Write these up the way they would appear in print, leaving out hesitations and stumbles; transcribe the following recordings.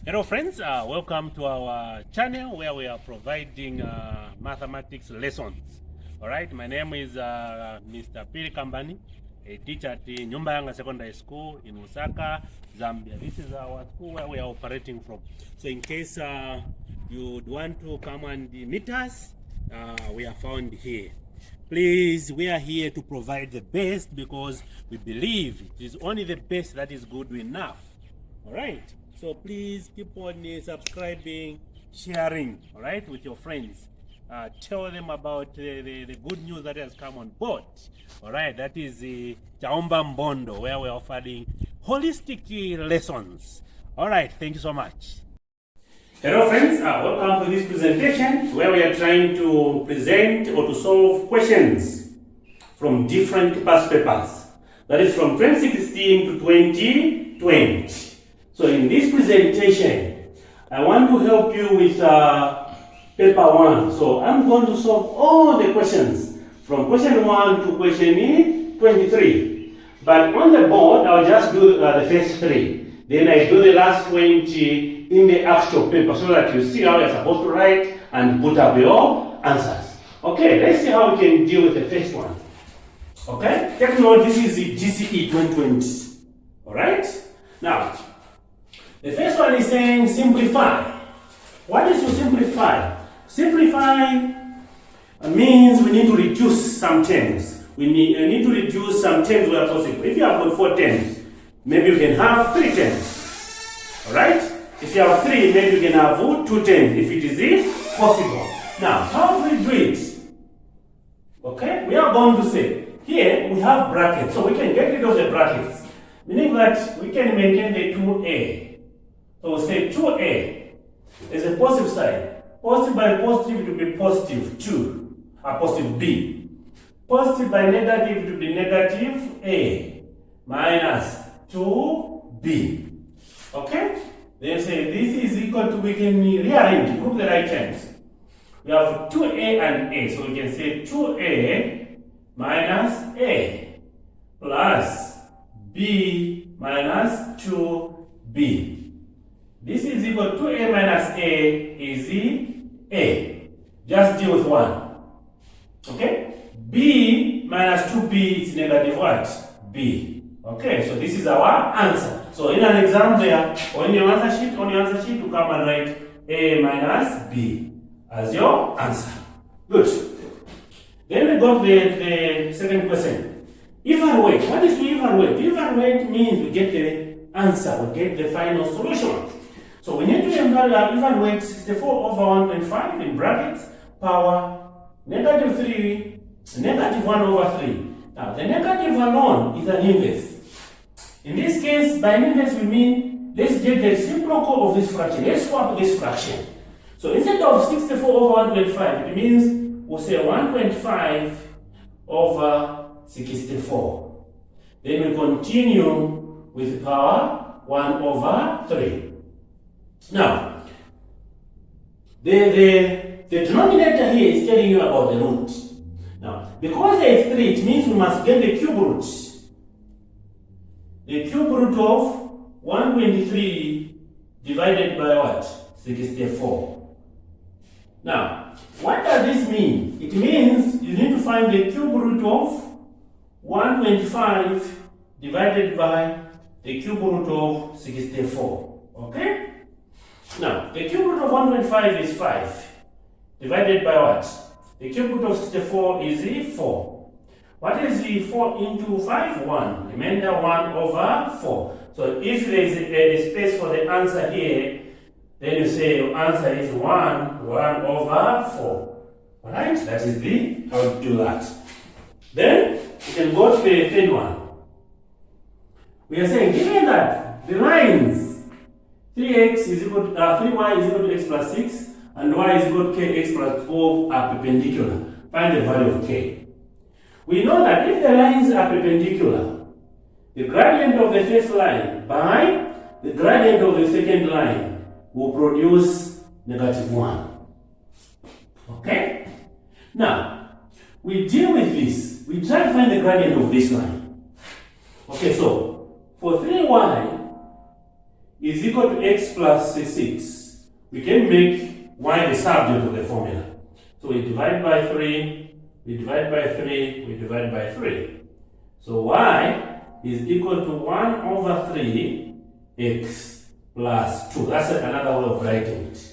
Hello friends, welcome to our channel where we are providing mathematics lessons. Alright, my name is Mr. Pili Kambani, a teacher at the Nyumbayanga Secondary School in Lusaka, Zambia. This is our school where we are operating from. So in case you want to come and meet us, we are found here. Please, we are here to provide the best because we believe it is only the best that is good enough. Alright, so please keep on subscribing, sharing, alright, with your friends. Tell them about the good news that has come on board. Alright, that is the Chaomba Mbondo, where we're offering holistic lessons. Alright, thank you so much. Hello friends, welcome to this presentation where we are trying to present or to solve questions from different past papers. That is from 2016 to 2020. So in this presentation, I want to help you with paper 1. So I'm going to solve all the questions from question 1 to question 23. But on the board, I'll just do the first 3. Then I do the last 20 in the actual paper so that you see how you're supposed to write and put up your answers. Okay, let's see how we can deal with the first one. Okay, take note, this is the GCE 2020. Alright? Now, the first one is saying simplify. What is to simplify? Simplify means we need to reduce some terms. We need to reduce some terms where possible. If you have got 4 terms, maybe you can have 3 terms. Alright? If you have 3, maybe you can have 2 terms if it is possible. Now, how do we do it? Okay? We are going to say, here we have brackets, so we can get rid of the brackets. Meaning that we can maintain the 2a. So we'll say 2a is a positive sign. Positive by positive it will be positive 2, positive b. Positive by negative it will be negative a minus 2b. Okay? Then say this is equal to, we can rearrange, group the right terms. We have 2a and a, so we can say 2a minus a plus b minus 2b. This is equal to 2a minus a is a. Just deal with 1. Okay? b minus 2b is negative what? b. Okay, so this is our answer. So in an exam there, on your answer sheet, you come and write a minus b as your answer. Good. Then we got the second question. Evaluate. What is to evaluate? To evaluate means we get the answer, we get the final solution. So we need to evaluate 64 over 1.5 in brackets, power, negative 3, negative 1 over 3. Now the negative alone is an inverse. In this case, by inverse we mean, let's get the reciprocal of this fraction. Let's swap this fraction. So instead of 64 over 1.5, it means we'll say 1.5 over 64. Then we continue with power 1 over 3. Now, the denominator here is telling you about the root. Now, because there is 3, it means we must get the cube root. The cube root of 123 divided by what? 64. Now, what does this mean? It means you need to find the cube root of 125 divided by the cube root of 64. Okay? Now, the cube root of 125 is 5. Divided by what? The cube root of 64 is 4. What is the 4 into 5? 1. Remainder 1 over 4. So if there is a space for the answer here, then you say your answer is 1 over 4. Alright? That is the how to do that. Then you can go to the third one. We are saying, given that the lines 3y is equal to x plus 6 and y is equal to kx plus 12 are perpendicular. Find the value of k. We know that if the lines are perpendicular, the gradient of the first line by the gradient of the second line will produce negative 1. Okay? Now, we deal with this. We try to find the gradient of this line. Okay, so for 3y, is equal to x plus 6, we can make y the subject of the formula. So we divide by 3, we divide by 3, we divide by 3. So y is equal to 1 over 3 x plus 2. That's another way of writing it.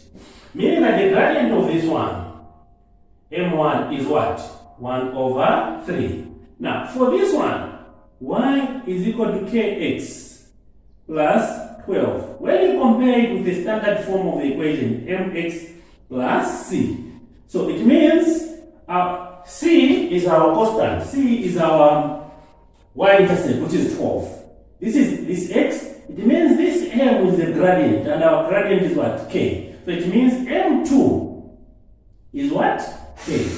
Meaning that the gradient of this one, m1, is what? 1 over 3. Now, for this one, y is equal to kx plus 12. When you compare it with the standard form of the equation, mx plus c. So it means c is our constant. C is our y-intercept, which is 12. This is this x. It means this m is the gradient, and our gradient is what? K. So it means m2 is what? K.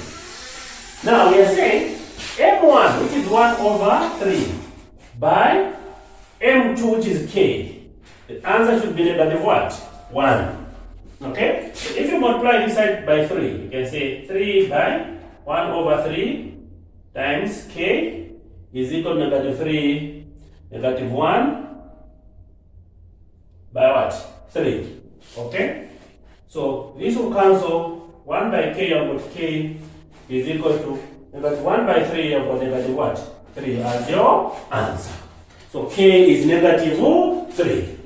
Now we are saying m1, which is 1 over 3, by m2, which is k. The answer should be negative what? 1. Okay? So if you multiply this side by 3, you can say 3 by 1 over 3 times k is equal to negative 3, negative 1 by what? 3. Okay? So this will cancel. 1 by k, I've got k is equal to negative 1 by 3, I've got negative what? 3 as your answer. So k is negative 3.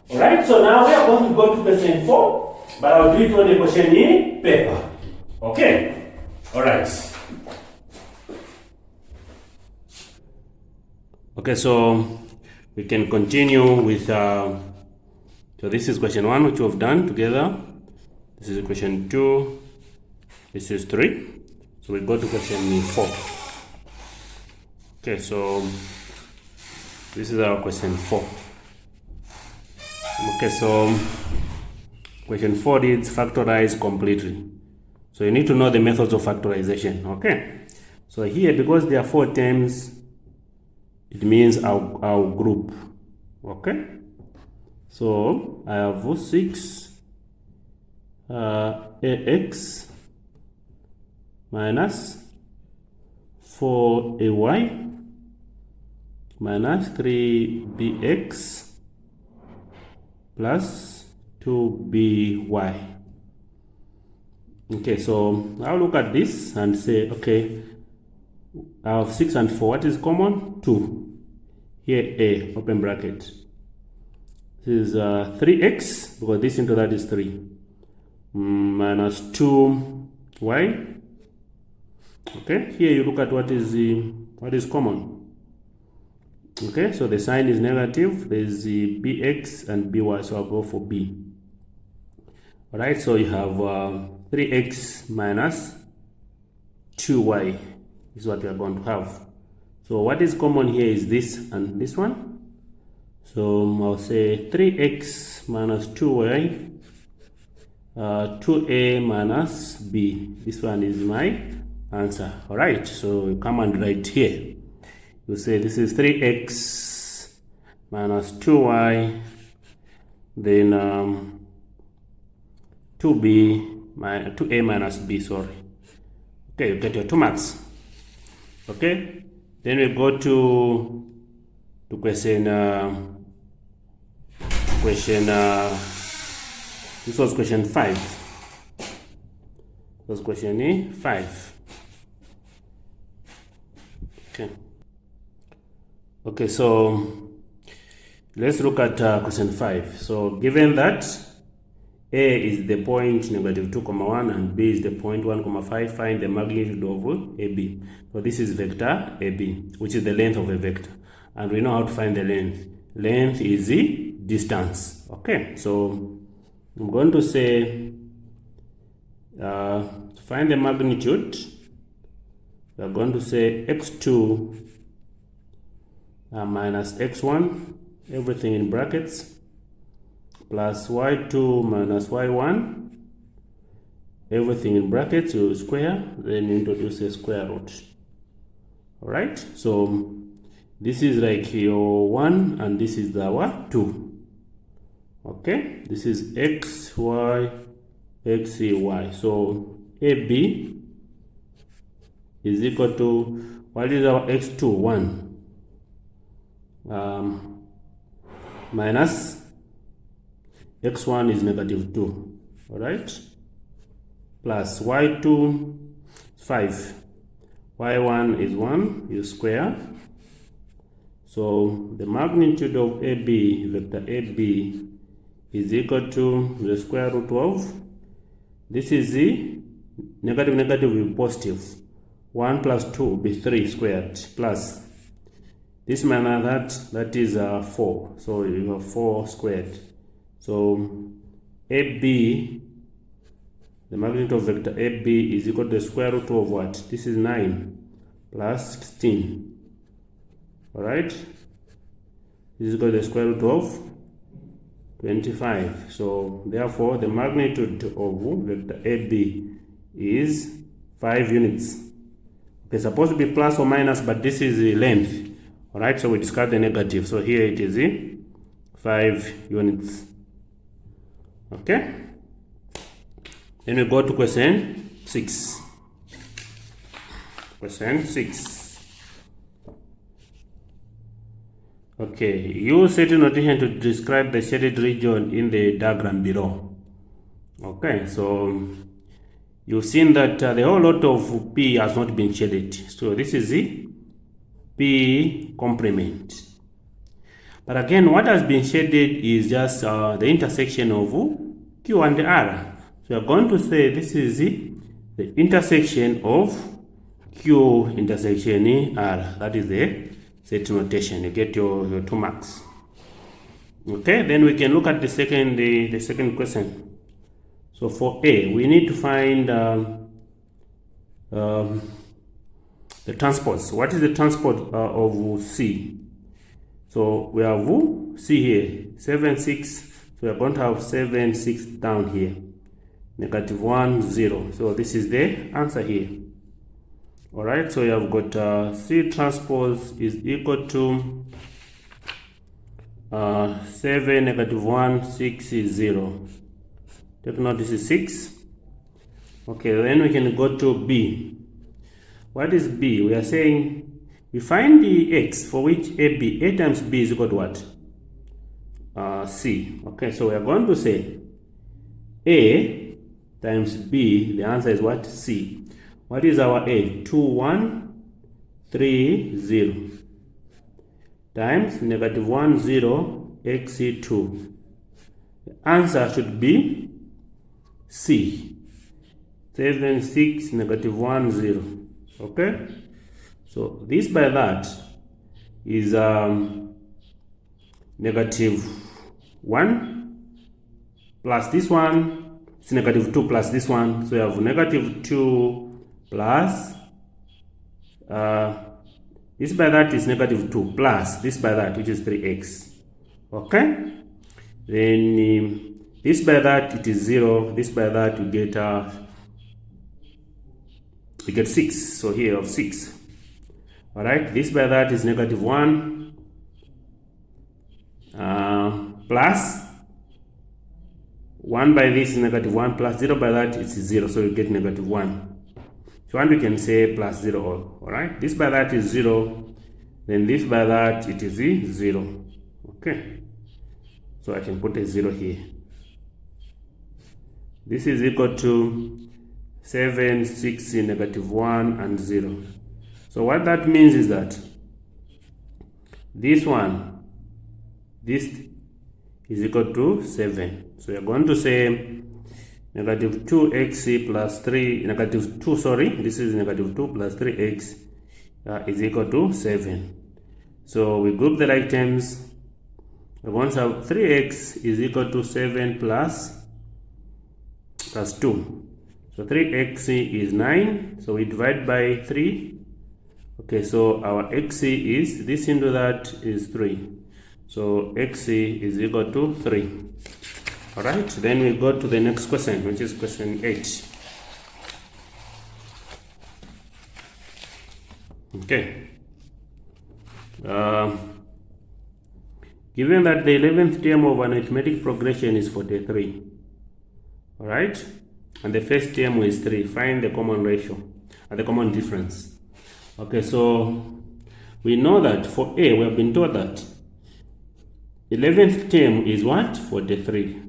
Alright, so now we are going to go to question 4, but I'll do it on the question in paper. Okay? Alright. Okay, so we can continue with, so this is question 1, which we've done together. This is question 2. This is 3. So we go to question 4. Okay, so this is our question 4. Okay, so question 4 needs factorize completely. So you need to know the methods of factorization. Okay, so here, because there are 4 terms, it means our group. Okay, so I have 6 ax minus 4ay minus 3bx plus 2by. Okay, so I'll look at this and say, okay, I have 6 and 4. What is common? 2. Here, a, open bracket. This is 3x, because this into that is 3. Minus 2y. Okay, here you look at what is common. Okay, so the sign is negative. There's the bx and by, so I'll go for b. Alright, so you have 3x minus 2y is what we are going to have. So what is common here is this and this one. So I'll say 3x minus 2y, 2a minus b. This one is my answer. Alright, so you come and write here. You say this is 3x minus 2y, then 2a minus b, sorry. Okay, you get your 2 marks. Okay, then we go to question this was question 5. This was question 5. Okay, so let's look at question 5. So given that a is the point negative 2, 1 and b is the point 1, 5, find the magnitude of AB. So this is vector AB, which is the length of a vector, and we know how to find the length. Length is the distance. Okay, so I'm going to say to find the magnitude, we are going to say x2 minus x1, everything in brackets, plus y2 minus y1, everything in brackets, you square, then introduce a square root. Alright, so this is like your 1 and this is our 2. Okay, this is x, y, x, y. So AB is equal to, what is our x2? 1. Minus x1 is negative 2, all right, plus y2 is 5, y1 is 1, you square. So the magnitude of AB, vector AB, is equal to the square root of, this is the negative will be positive, 1 plus 2 will be 3 squared, plus this minus that is 4, so you have 4 squared. So AB, the magnitude of vector AB is equal to the square root of what? This is 9 plus 16. Alright? This is equal to the square root of 25. So therefore the magnitude of vector AB is 5 units. Okay, supposed to be plus or minus, but this is the length. Alright, so we discard the negative. So here it is 5 units. Okay? Then we go to question 6. Question 6. Okay, use certain notation to describe the shaded region in the diagram below. Okay, so you've seen that the whole lot of P has not been shaded. So this is the P complement. But again, what has been shaded is just the intersection of Q and R. So we are going to say this is the intersection of Q intersection R. That is the set notation. You get your 2 marks. Okay, then we can look at the second question. So for A, we need to find the transports. What is the transport of C? So we have C here, 7, 6. So we are going to have 7, 6 down here. Negative 1, 0. So this is the answer here. Alright, so you have got C transpose is equal to 7, negative 1, 6 is 0. Take note, this is 6. Okay, then we can go to B. What is B? We are saying we find the x for which A times B is equal to what? C. Okay, so we are going to say A times B, the answer is what? C. What is our A? 2, 1, 3, 0 times negative 1, 0, x2. The answer should be C. 7, 6, negative 1, 0. Okay? So this by that is negative 1 plus this one. It's negative 2 plus this one. So you have negative 2 plus this by that is negative 2 plus this by that, which is 3x. Okay? Then this by that it is 0. This by that you get 6. So here you have 6. Alright, this by that is negative 1 plus 1 by this is negative 1 plus 0 by that is 0. So you get negative 1. If you want, we can say plus 0. Alright, this by that is 0. Then this by that it is 0. Okay, so I can put a 0 here. This is equal to 7, 6, negative 1 and 0. So what that means is that this is equal to 7. So we are going to say negative 2x plus 3, negative 2, sorry, this is negative 2 plus 3x is equal to 7. So we group the like terms. We want to have 3x is equal to 7 plus 2. So 3x is 9. So we divide by 3. Okay, so our x is, this into that is 3. So x is equal to 3. Alright, then we go to the next question, which is question 8. Okay. Given that the 11th term of an arithmetic progression is 43, alright, and the first term is 3, find the common ratio and the common difference. Okay, so we know that for A, we have been told that 11th term is what? 43.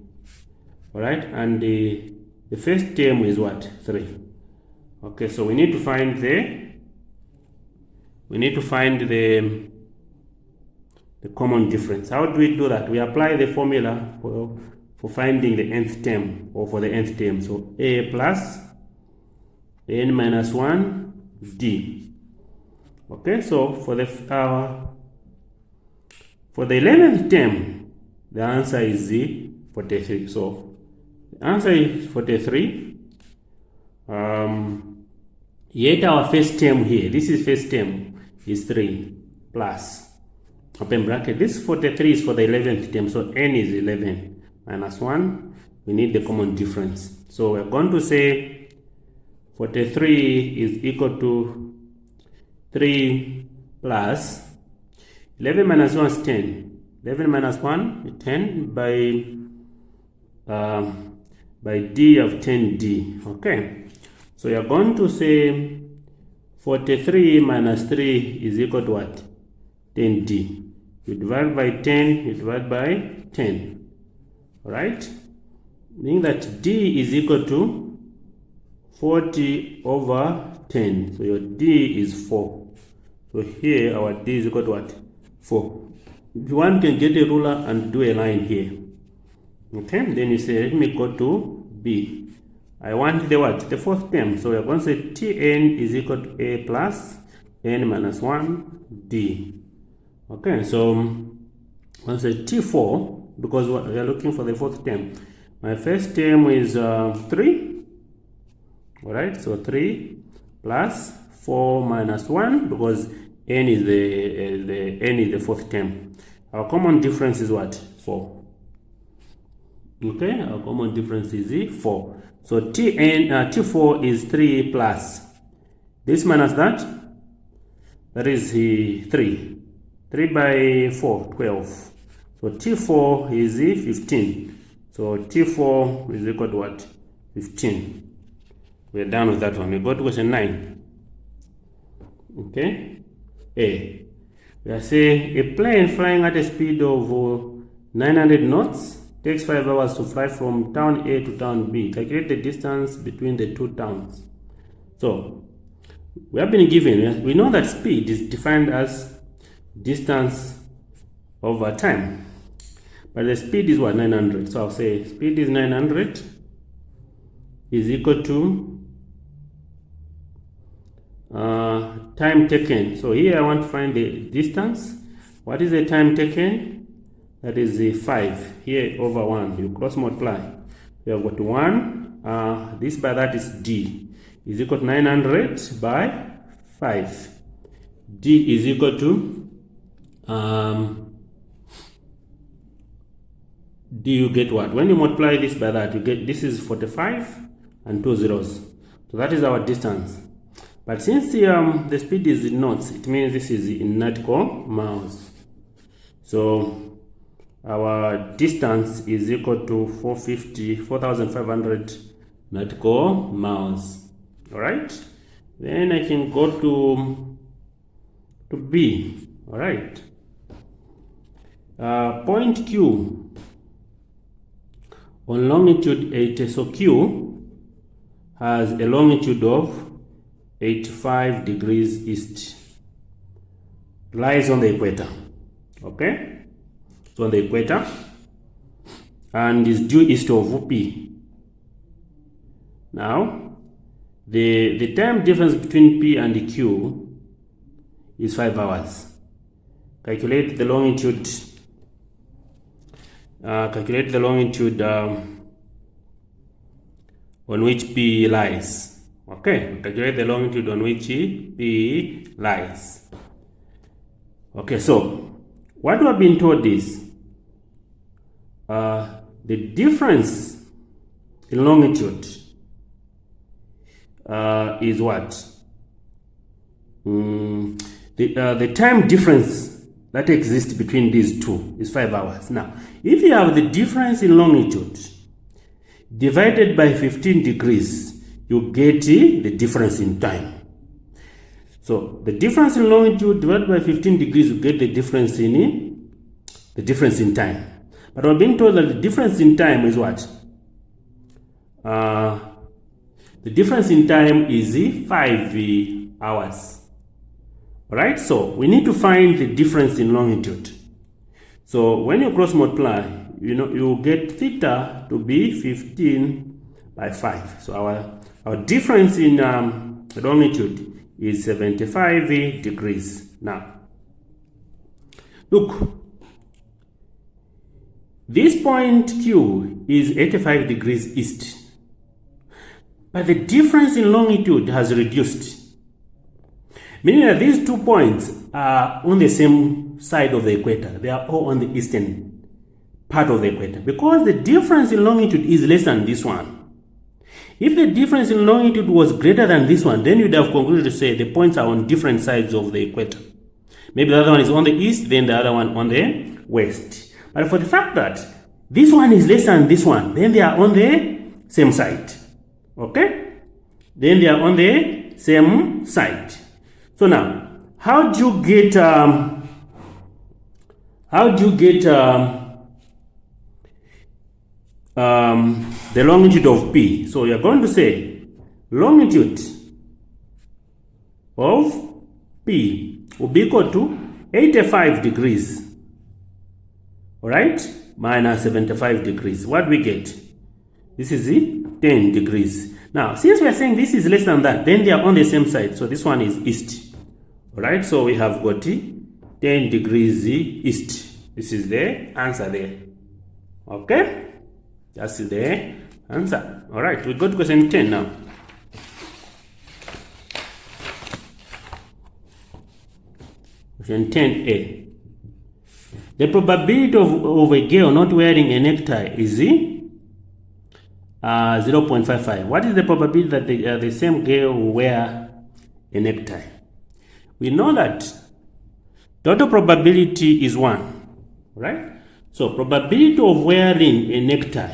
all right, and the first term is what? 3. Okay, so we need to find the common difference. How do we do that? We apply the formula for finding the nth term, or for the nth term. So a plus n minus 1 d. Okay, so for the 11th term, the answer is 43. So the answer is 43. Yet our first term here, this is first term, is 3 plus, open bracket, this 43 is for the 11th term, so n is 11 minus 1. We need the common difference. So we're going to say 43 is equal to 3 plus 11 minus 1 is 10. 11 minus 1 is 10 by d of 10d. Okay, so you're going to say 43 minus 3 is equal to what? 10d. You divide by 10, you divide by 10. Alright? Meaning that d is equal to 40 over 10. So your d is 4. So here our d is equal to what? 4. If you want, you can get a ruler and do a line here. Okay? Then you say, let me go to b. I want the what? The fourth term. So we are going to say Tn is equal to a plus n minus 1 d. Okay, so I'm going to say T4, because we are looking for the fourth term. My first term is 3. Alright, so 3 plus 4 minus 1, because n is the fourth term. Our common difference is what? 4. Okay, our common difference is 4. So T4 is 3 plus this minus that is 3. 3 by 4, 12. So T4 is 15. So T4 is equal to what? 15. We're done with that one. We go to question 9. Okay. A. We are saying a plane flying at a speed of 900 knots takes 5 hours to fly from town A to town B. Calculate the distance between the two towns. So we have been given, we know that speed is defined as distance over time, but the speed is what? 900. So I'll say speed is 900 is equal to time taken. So here I want to find the distance. What is the time taken? That is 5 here over 1. You cross multiply. We have got 1. This by that is d is equal to 900 by 5. D is equal to D, you get what? When you multiply this by that, you get, this is 45 and 2 zeros. So that is our distance. But since the speed is in knots, it means this is in nautical miles. So our distance is equal to 4,500 nautical miles. All right. Then I can go to B. All right. Point Q on longitude 80. So Q has a longitude of 85 degrees east. Lies on the equator. Okay. So on the equator, and is due east of P. Now, the time difference between P and Q is 5 hours. Calculate the longitude. On which P lies. Okay, calculate the longitude on which P lies. Okay, so what we have been told is the difference in longitude is what? The time difference that exists between these two is 5 hours. Now, if you have the difference in longitude divided by 15 degrees, you get the difference in time. So the difference in longitude divided by 15 degrees, you get the difference in time. But we're being told that the difference in time is what? the difference in time is 5 hours. Alright, so we need to find the difference in longitude. So when you cross multiply, you get theta to be 15 by 5. So our difference in longitude is 75 degrees. Now, look, this point Q is 85 degrees east, but the difference in longitude has reduced, meaning that these 2 points are on the same side of the equator. They are all on the eastern part of the equator, because the difference in longitude is less than this one. If the difference in longitude was greater than this one, then you'd have concluded to say the points are on different sides of the equator. Maybe the other one is on the east, then the other one on the west. But for the fact that this one is less than this one, then they are on the same side. Okay? Then they are on the same side. So now, how do you get the longitude of P? So you're going to say longitude of P will be equal to 85 degrees, all right, minus 75 degrees. What do we get? This is 10 degrees. Now, since we are saying this is less than that, then they are on the same side. So this one is east, all right? So we have got 10 degrees east. This is the answer there, okay? That's the answer. All right, we go to question 10 now. Question 10a. The probability of a girl not wearing a necktie is 0.55. What is the probability that the same girl will wear a necktie? We know that total probability is 1, right? So probability of wearing a necktie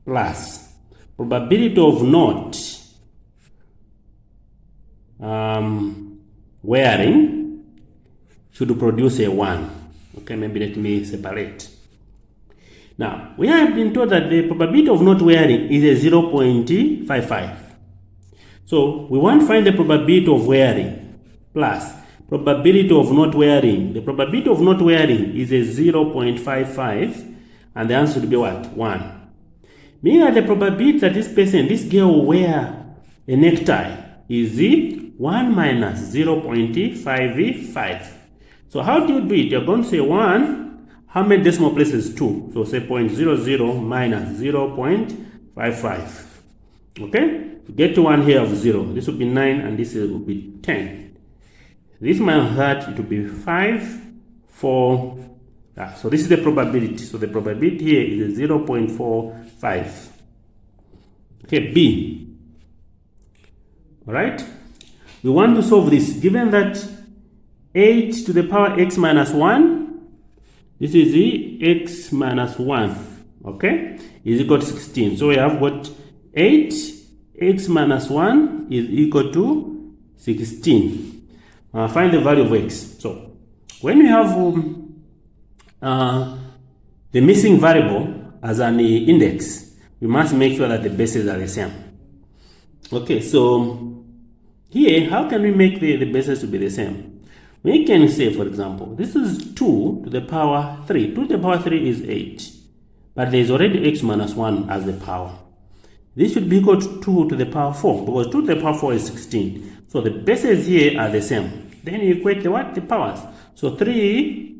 plus probability of not wearing should produce a 1. Okay, maybe let me separate. Now, we have been told that the probability of not wearing is a 0.55. So we want to find the probability of wearing plus probability of not wearing. The probability of not wearing is a 0.55, and the answer would be what? 1. Meaning that the probability that this girl will wear a necktie is 1 minus 0.55. So how do you do it? You're going to say 1, how many decimal places? 2. So say 0.00 minus 0.55. Okay? To get to 1 here of 0, this will be 9 and this will be 10. This minus that, it will be 5, 4. So this is the probability. So the probability here is 0.45. Okay, B. Alright? We want to solve this. Given that 8 to the power x minus 1, this is the x minus 1, okay, is equal to 16. So we have got 8 x minus 1 is equal to 16. Find the value of x. So when we have the missing variable as an index, we must make sure that the bases are the same. Okay, so here, how can we make the bases to be the same? We can say, for example, this is 2 to the power 3. 2 to the power 3 is 8. But there is already x minus 1 as the power. This should be equal to 2 to the power 4, because 2 to the power 4 is 16. So the bases here are the same. Then you equate the powers. So 3,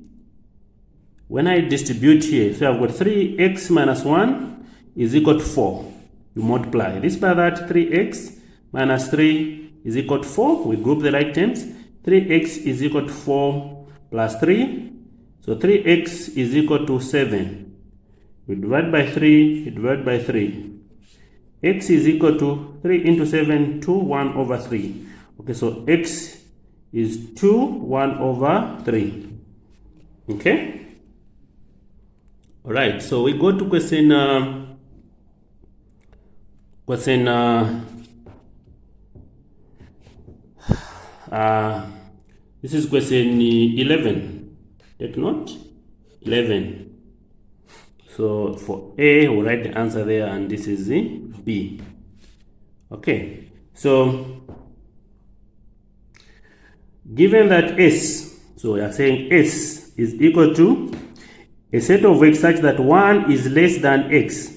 when I distribute here, so I've got 3x minus 1 is equal to 4. You multiply this by that, 3x minus 3 is equal to 4. We group the right terms. 3x is equal to 4 plus 3. So 3x is equal to 7. We divide by 3, we divide by 3. X is equal to 3 into 7, 2, 1 over 3. Okay, so x is 2, 1 over 3. Okay? Alright, so we go to question this is question 11. Take note, 11. So for A, we'll write the answer there, and this is the B. Okay, so given that S, so we are saying S is equal to a set of x such that 1 is less than x,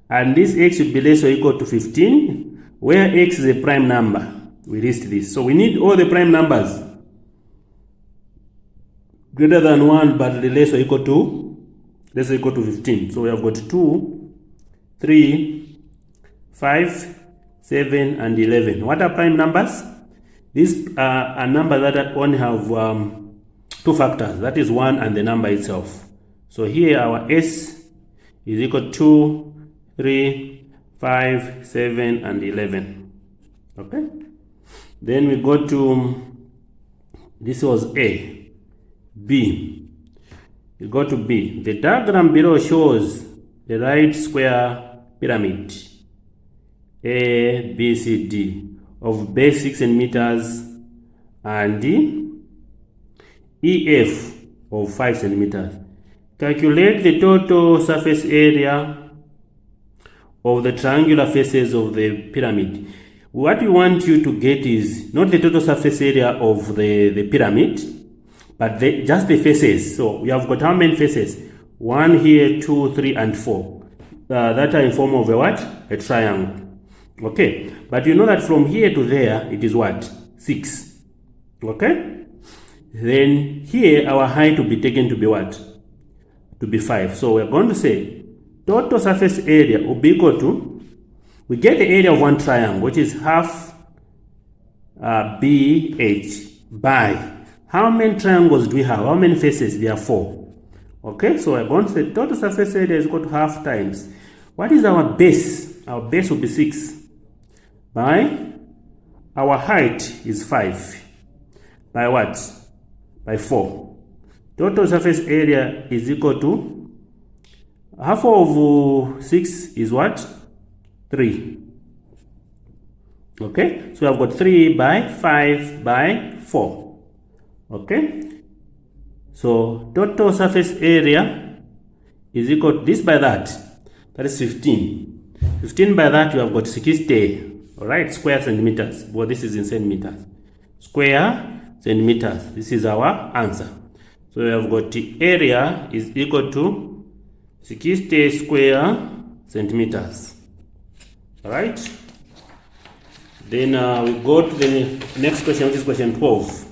and this x should be less or equal to 15, where x is a prime number. We list this. So we need all the prime numbers greater than 1 but less or equal to 15. So we have got 2, 3, 5, 7, and 11. What are prime numbers? These are a number that only have two factors, that is 1 and the number itself. So here our S is equal to 2, 3, 5, 7, and 11. Okay? Then we go to, this was A. B. We go to B. The diagram below shows the right square pyramid A, B, C, D of base 6 centimeters and EF of 5 centimeters. Calculate the total surface area of the triangular faces of the pyramid. What we want you to get is not the total surface area of the pyramid, but just the faces. So we have got how many faces? 1 here, 2, 3, and 4. That are in form of a what? A triangle. Okay, but you know that from here to there it is what? 6. Okay, then here our height will be taken to be what? To be 5. So we're going to say total surface area will be equal to, we get the area of one triangle, which is half BH by, how many triangles do we have? How many faces? There are 4. Okay, so we're going to say total surface area is equal to half times, what is our base? Our base will be 6 by our height is 5 by what? By 4. Total surface area is equal to half of 6 is what? 3. Okay, so I've got 3 by 5 by 4. Okay, so total surface area is equal to this by that is 15. 15 by that you have got 60. Alright, square centimeters. Well, this is in centimeters. Square centimeters. This is our answer. So we have got the area is equal to 60 square centimeters. Alright. Then we go to the next question, which is question 12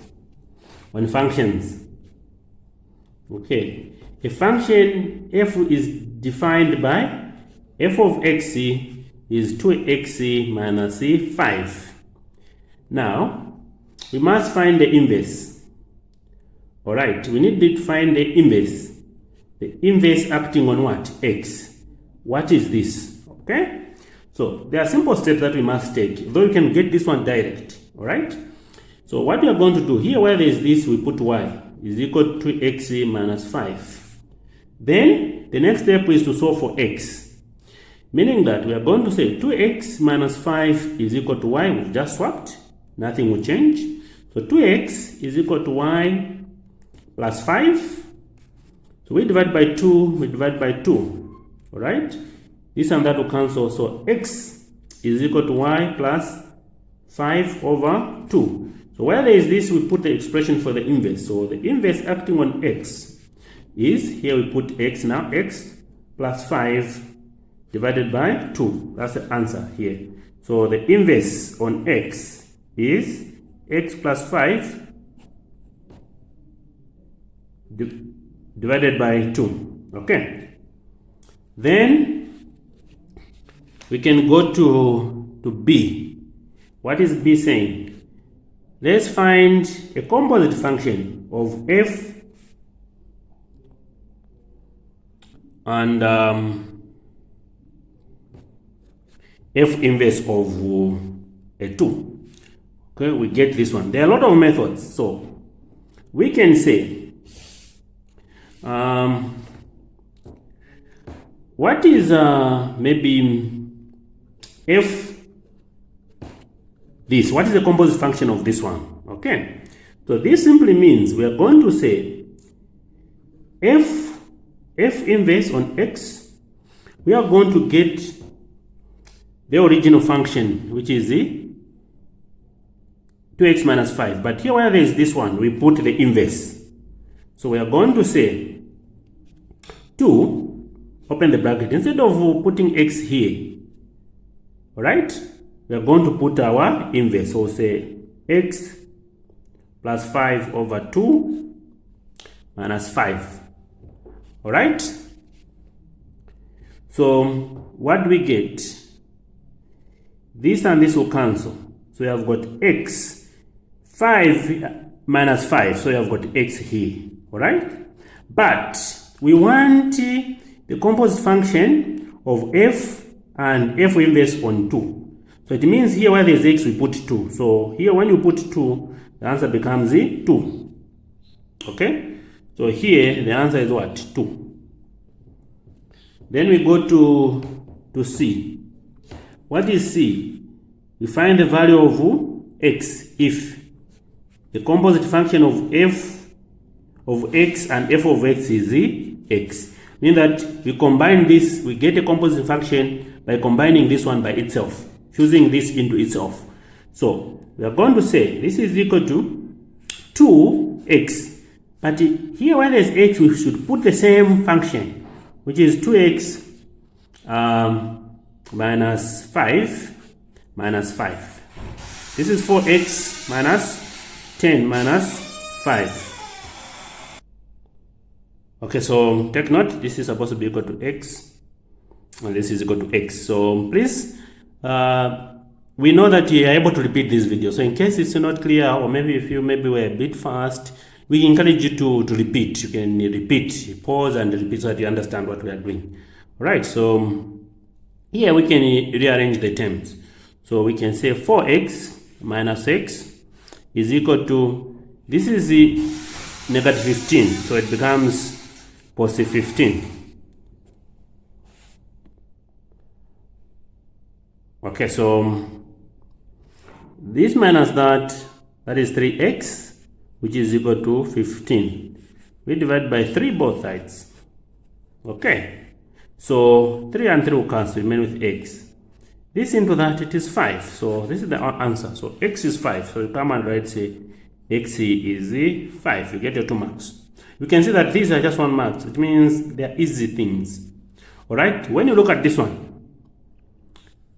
on functions. Okay. A function f is defined by f of x is 2x minus 5. Now, we must find the inverse. Alright, we need to find the inverse. The inverse acting on what? X. What is this? Okay? So, there are simple steps that we must take, though you can get this one direct. Alright? So, what we are going to do, here where there is this, we put y is equal to x minus 5. Then, the next step is to solve for x. Meaning that we are going to say 2x minus 5 is equal to y. We've just swapped. Nothing will change. So 2x is equal to y plus 5. So we divide by 2. We divide by 2. Alright? This and that will cancel. So x is equal to y plus 5 over 2. So where there is this, we put the expression for the inverse. So the inverse acting on x is, here we put x now. X plus 5 divided by 2. That's the answer here. So the inverse on x is x plus 5 divided by 2. Okay. Then we can go to B. What is B saying? Let's find a composite function of f and f inverse of a 2. Okay, we get this one. There are a lot of methods. So we can say what is maybe f this? What is the composite function of this one? Okay, so this simply means we are going to say f f inverse on x, we are going to get the original function, which is the 2x minus 5. But here where there is this one, we put the inverse. So we are going to say 2, open the bracket, instead of putting x here, all right, we are going to put our inverse. So we'll say x plus 5 over 2 minus 5. All right. So what do we get? This and this will cancel. So you have got x 5 minus 5. So you have got x here. All right. But we want the composite function of f and f inverse on 2. So it means here where there's x, we put 2. So here when you put 2, the answer becomes 2. Okay. So here the answer is what? 2. Then we go to C. What is C? We find the value of x if the composite function of f of x and f of x is x. Mean that we combine this, we get a composite function by combining this one by itself, fusing this into itself. So we are going to say this is equal to 2x. But here when there's x, we should put the same function, which is 2x minus 5 minus 5. This is 4x minus 10 minus 5. Okay, so take note, this is supposed to be equal to x, and this is equal to x. So please, we know that you are able to repeat this video. So in case it's not clear, or maybe if you maybe were a bit fast, we encourage you to repeat. You can repeat, pause and repeat so that you understand what we are doing. All right, so here we can rearrange the terms. So we can say 4x minus x is equal to, this is the negative 15, so it becomes positive 15. Okay, so this minus that is 3x, which is equal to 15. We divide by 3 both sides. Okay, so 3 and 3 will cancel, remain with x. This into that, it is 5. So this is the answer. So x is 5. So you come and write, say, x is 5. You get your 2 marks. You can see that these are just 1 mark. It means they are easy things. All right, when you look at this one,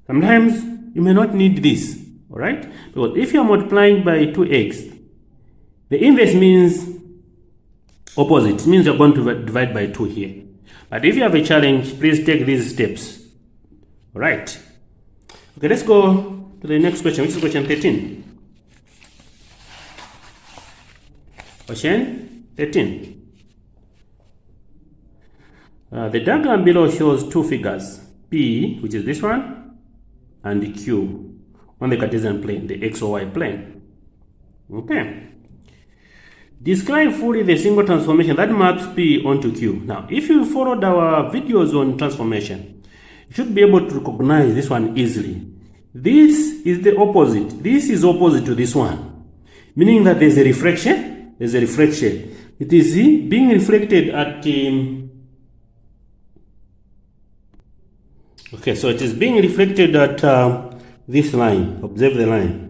sometimes you may not need this. All right, because if you are multiplying by 2x, the inverse means opposite. It means you're going to divide by 2 here. But if you have a challenge, please take these steps. All right. Okay, let's go to the next question, which is question 13. Question 13. The diagram below shows 2 figures, P, which is this one, and Q, on the Cartesian plane, the X or Y plane. Okay. Describe fully the single transformation that maps P onto Q. Now, if you followed our videos on transformation, you should be able to recognize this one easily. This is the opposite. This is opposite to this one, meaning that there's a reflection. There's a reflection. It is being reflected at okay, so it is being reflected at this line. Observe the line.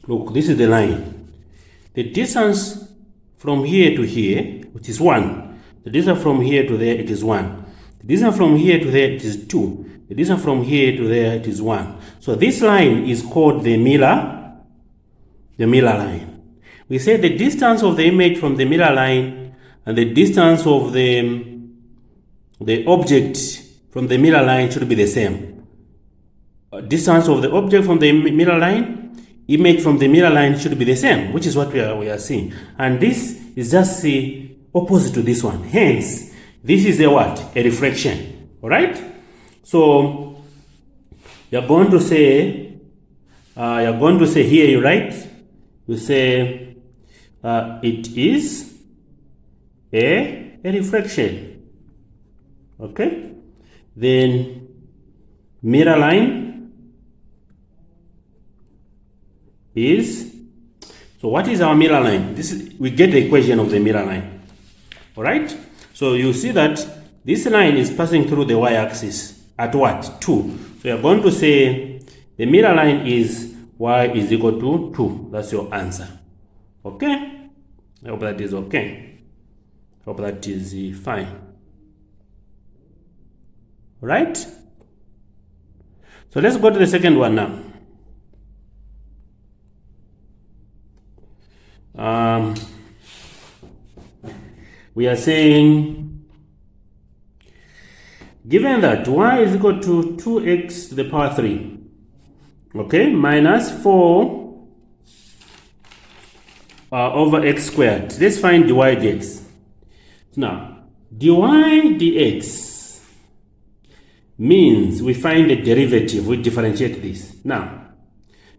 Look, this is the line. The distance from here to here, which is 1. The distance from here to there, it is 1. The distance from here to there, it is 2. The distance from here to there, it is 1. So this line is called the mirror line. We say the distance of the image from the mirror line and the distance of the object from the mirror line should be the same. Distance of the object from the mirror line, image from the mirror line should be the same, which is what we are seeing. And this is just the opposite to this one. Hence, this is a what? A reflection. All right? So, you're going to say here, you write, you say it is a reflection. Okay? Then, mirror line is, So what is our mirror line? We get the equation of the mirror line. All right? So you see that this line is passing through the y-axis at what? 2. So you're going to say the mirror line is y is equal to 2. That's your answer. Okay? I hope that is okay. Hope that is fine. All right? So let's go to the second one now. We are saying, given that y is equal to 2x to the power 3, okay, minus 4 over x squared. Let's find dy dx. Now, dy dx means we find the derivative, we differentiate this. Now,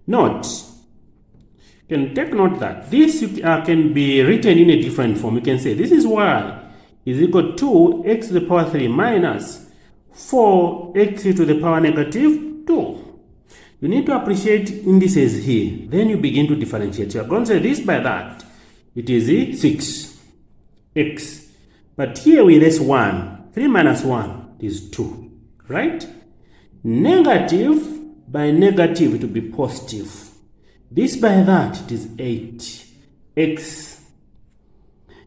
note, you can take note that this can be written in a different form. You can say this is y is equal to x to the power 3 minus 4x to the power negative 2. You need to appreciate indices here. Then you begin to differentiate. You are going to say this by that. It is 6x. But here with this 1, 3 minus 1 is 2. Right? Negative by negative, it will be positive. This by that, it is 8x.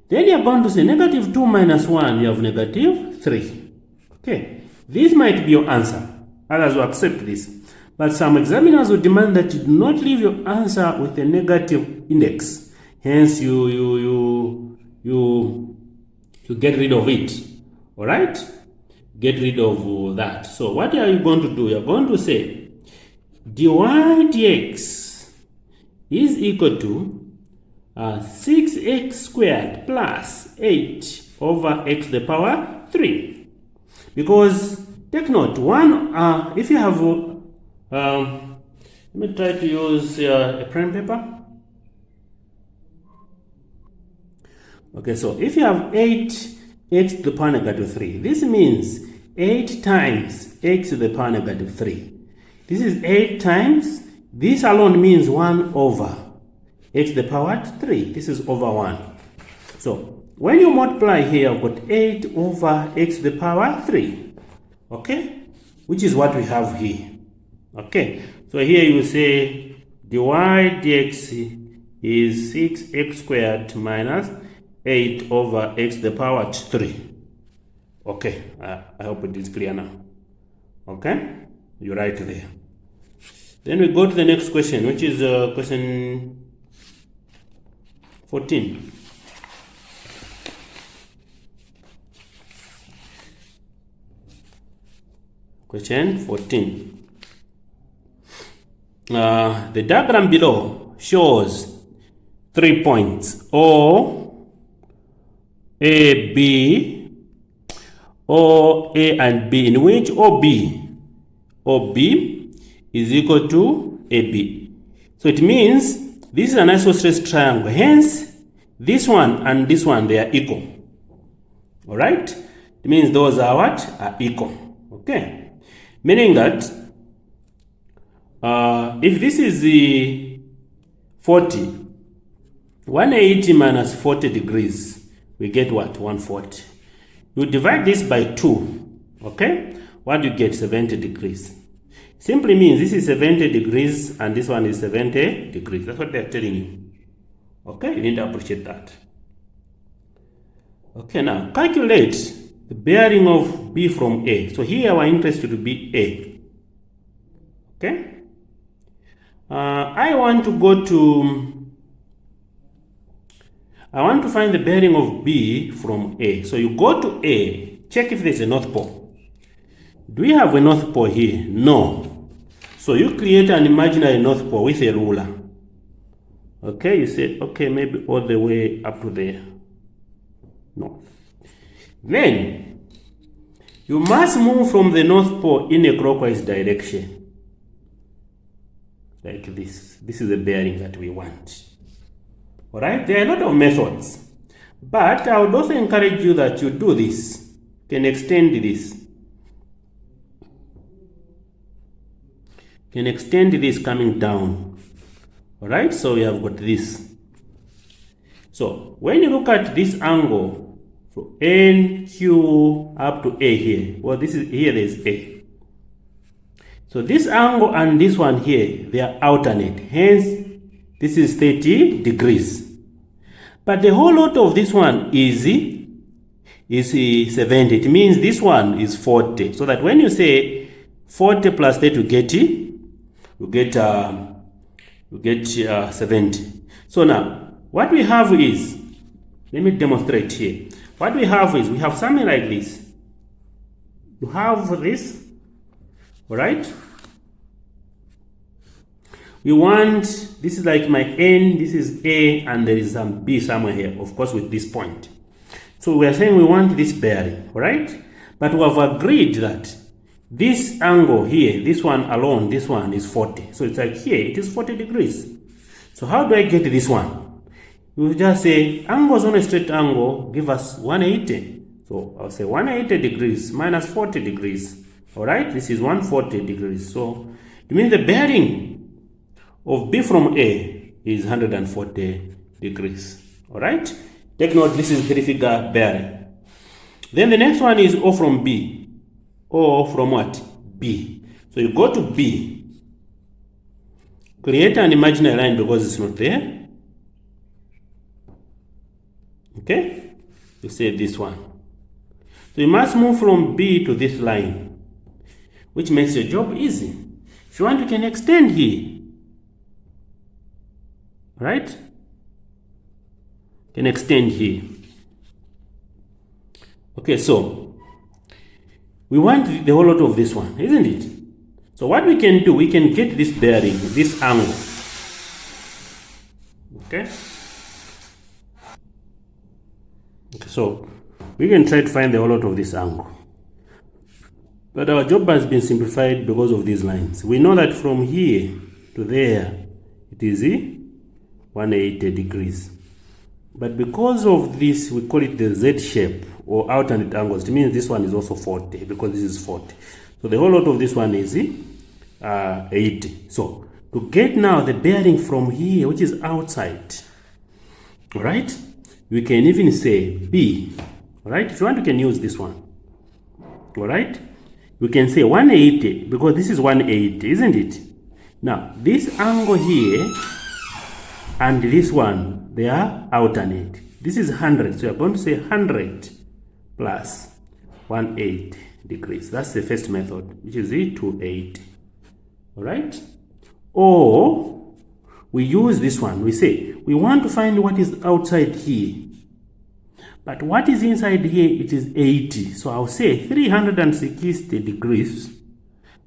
Then you are going to say negative 2 minus 1, you have negative 3. Okay, this might be your answer. Others will accept this. But some examiners will demand that you do not leave your answer with a negative index. Hence, you get rid of it. All right? Get rid of that. So what are you going to do? You're going to say dy dx is equal to 6x squared plus 8 over x to the power 3. Because, take note, if you have, let me try to use a pen paper. Okay, so if you have 8x to the power negative 3, this means 8 times x to the power negative 3. This is 8 times, this alone means 1 over x to the power 3. This is over 1. So, when you multiply here, I've got 8 over x to the power 3. Okay? Which is what we have here. Okay? So, here you say dy dx is 6x squared minus 8 over x to the power 3. Okay? I hope it is clear now. Okay? You're right there. Then we go to the next question, which is question 14. Question 14. The diagram below shows 3 points, O, A, B, O, A, and B, in which OB is equal to AB. So it means this is an isosceles triangle. Hence, this one and this one, they are equal. Alright? It means those are what? Are equal. Okay? Meaning that if this is the 40, 180 minus 40 degrees, we get what? 140. You divide this by 2. Okay? What do you get? 70 degrees. Simply means this is 70 degrees and this one is 70 degrees. That's what they're telling you. Okay, you need to appreciate that. Okay, now calculate the bearing of B from A. So here our interest will be A. Okay? I want to find the bearing of B from A. So you go to A, check if there's a north pole. Do we have a north pole here? No. So you create an imaginary north pole with a ruler. Okay, you say, okay, maybe all the way up to there. North. Then, you must move from the north pole in a clockwise direction. Like this. This is the bearing that we want. Alright, there are a lot of methods. But I would also encourage you that you do this. You can extend this. Can extend this coming down. Alright, so we have got this. So when you look at this angle from NQ up to A here, well, this is here, there's A. So this angle and this one here, they are alternate. Hence, this is 30 degrees. But the whole lot of this one is 70. It means this one is 40. So that when you say 40 plus 30, you get 70. So now, what we have is, let me demonstrate here. What we have is, we have something like this. You have this, all right? We want, this is like my N, this is A, and there is some B somewhere here, of course, with this point. So we are saying we want this bearing, all right? But we have agreed that this angle here, this one alone, this one is 40. So it's like here, it is 40 degrees. So how do I get this one? You just say, angles on a straight angle give us 180. So I'll say 180 degrees minus 40 degrees. All right, this is 140 degrees. So it means the bearing of B from A is 140 degrees. All right, take note, this is 3-figure bearing. Then the next one is O from B. O from what? B. So you go to B, create an imaginary line because it's not there. Okay, you say this one. So you must move from B to this line, which makes your job easy. If you want, you can extend here. Right? You can extend here. Okay, so we want the whole lot of this one, isn't it? So what we can do, we can get this bearing, this angle. Okay? So we can try to find the whole lot of this angle. But our job has been simplified because of these lines. We know that from here to there, it is 180 degrees. But because of this, we call it the Z shape or alternate angles. It means this one is also 40 because this is 40. So the whole lot of this one is 80. So to get now the bearing from here, which is outside, all right, we can even say B. All right, if you want, you can use this one. All right, we can say 180 because this is 180, isn't it? Now this angle here and this one, they are alternate. This is 100, so you're going to say 100 plus 180 degrees. That's the first method, which is 280. All right? Or we use this one. We say we want to find what is outside here. But what is inside here, it is 80. So I'll say 360 degrees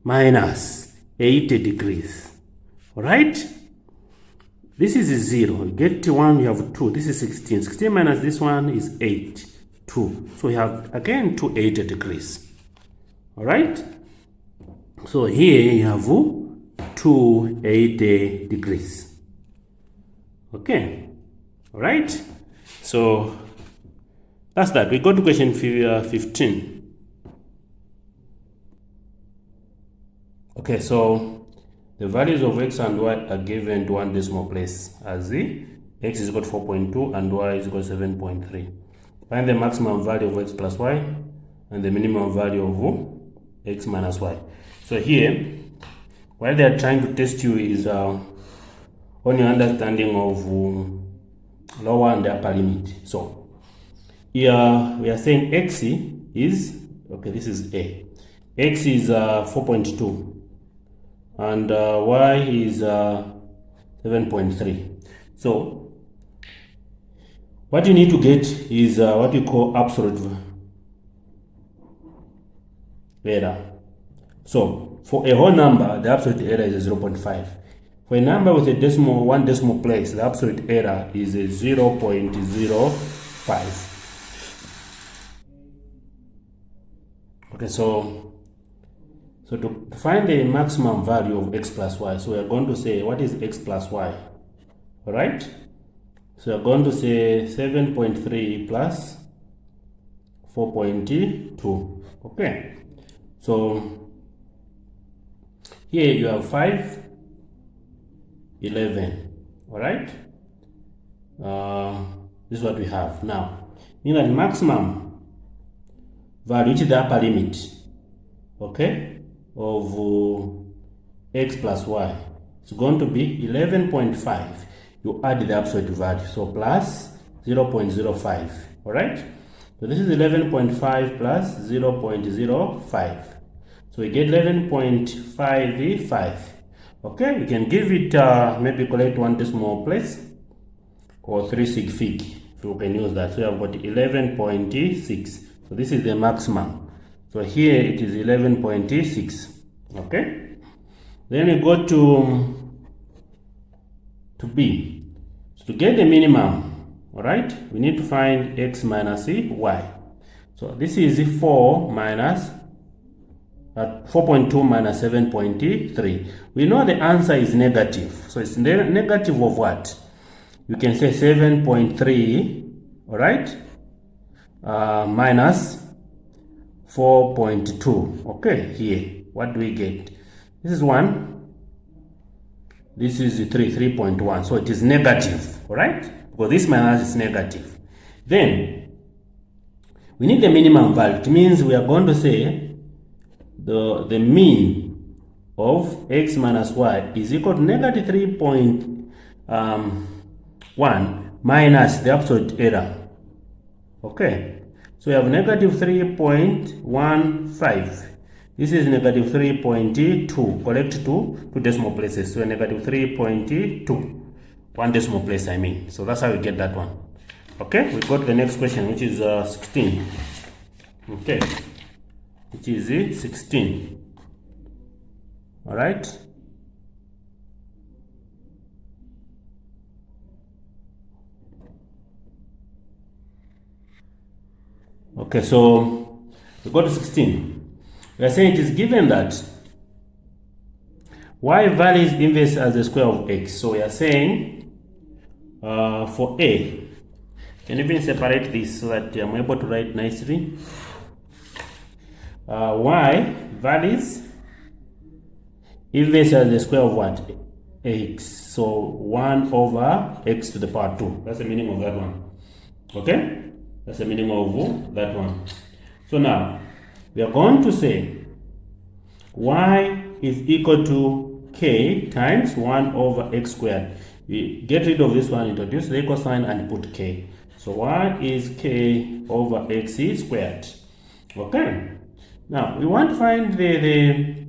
minus 80 degrees. All right? This is 0. You get to 1, you have 2. This is 16. 16 minus this one is 8. 2. So you have, again, 280 degrees. All right? So here you have 280 degrees. Okay? All right? So that's that. We go to question 15. Okay, so the values of x and y are given to one decimal place as x is equal to 4.2 and y is equal to 7.3. Find the maximum value of x plus y and the minimum value of x minus y. So here, what they are trying to test you is on your understanding of lower and upper limit. So here we are saying x is, okay, this is A. X is 4.2. and y is 7.3. So what you need to get is what we call absolute error. So for a whole number, the absolute error is 0.5. For a number with a decimal, one decimal place, the absolute error is 0.05. Okay, so to find the maximum value of x plus y, so we are going to say, what is x plus y? All right? So we are going to say 7.3 plus 4.2. Okay? So here you have 5, 11. All right? This is what we have now. Mean that maximum value, which is the upper limit, okay, of x plus y, it's going to be 11.5. You add the absolute value, so plus 0.05. All right, so this is 11.5 plus 0.05, so we get 11.55. okay, we can give it maybe collect 1 decimal place or 3 sig fig, if you can use that. So we have got 11.6. so this is the maximum, so here it is 11.6. okay, then we go to B. So to get the minimum, all right, we need to find x minus y. So this is 4 minus 4.2 minus 7.3. We know the answer is negative, so it's negative of what? You can say 7.3, all right, minus 4.2. okay, here what do we get? This is 1, this is 3.1, so it is negative, all right, because this minus is negative. Then we need the minimum value. It means we are going to say the mean of x minus y is equal to negative 3.1 minus the absolute error. okay, so we have negative 3.15. This is negative 3.2. Collect two decimal places. So negative 3.2. 1 decimal place, I mean. So that's how we get that one. Okay, we go to the next question, which is 16. Okay, which is 16. All right. Okay, so we go to 16. We are saying it is given that y value is inverse as the square of x. So we are saying for a, can even separate this so that I'm able to write nicely. Y values inverse as the square of what? X. So 1 over x to the power 2. That's the meaning of that one. Okay? That's the meaning of that one. So now, we are going to say y is equal to k times 1 over x squared. We get rid of this one, introduce the equal sign and put k. So y is k over x squared. Okay. Now, we want to find the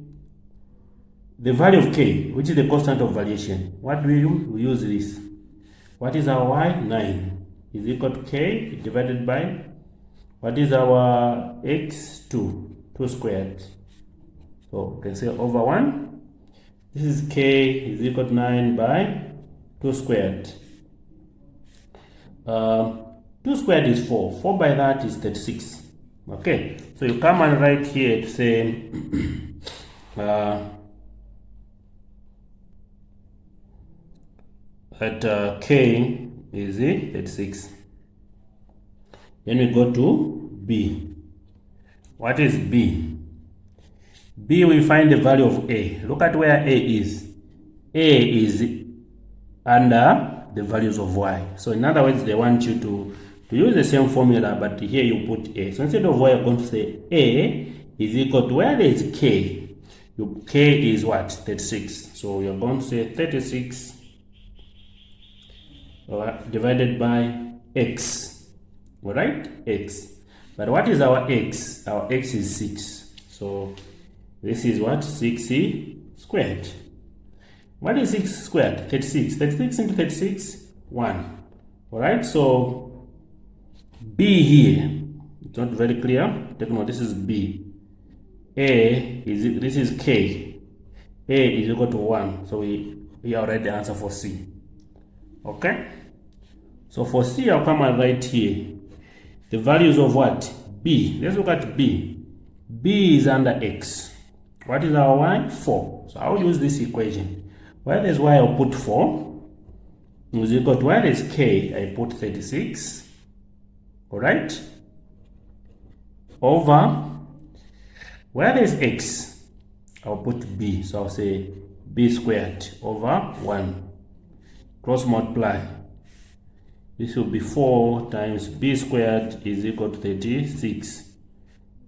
value of k, which is the constant of variation. What do we use? We use this. What is our y? 9 is equal to k divided by, what is our x? 2 squared. So we can say over 1. This is k is equal to 9 by 2 squared. 2 squared is 4. 4 by that is 36. Okay, so you come and write here to say that k is 36. Then we go to B. What is B? B, we find the value of A. Look at where A is. A is under the values of Y. So in other words, they want you to use the same formula, but here you put A. So instead of Y, you're going to say A is equal to, where there is K, K is what? 36. So you're going to say 36 divided by X. Alright, X. But what is our X? Our X is 6. So this is what? 6 squared. What is 6 squared? 36. 36 into 36, 1. Alright, so B here, it's not very clear. Take note, this is B. A is, this is K. A is equal to 1. So we already the answer for C. Okay? So for C, I'll come and write here the values of what? B. Let's look at B. B is under X. What is our Y? 4. So I'll use this equation. Where there's Y, I'll put 4. Is equal to, where there's K, I put 36. Alright? Over, where there's X, I'll put B. So I'll say B squared over 1. Cross multiply. This will be 4 times b squared is equal to 36.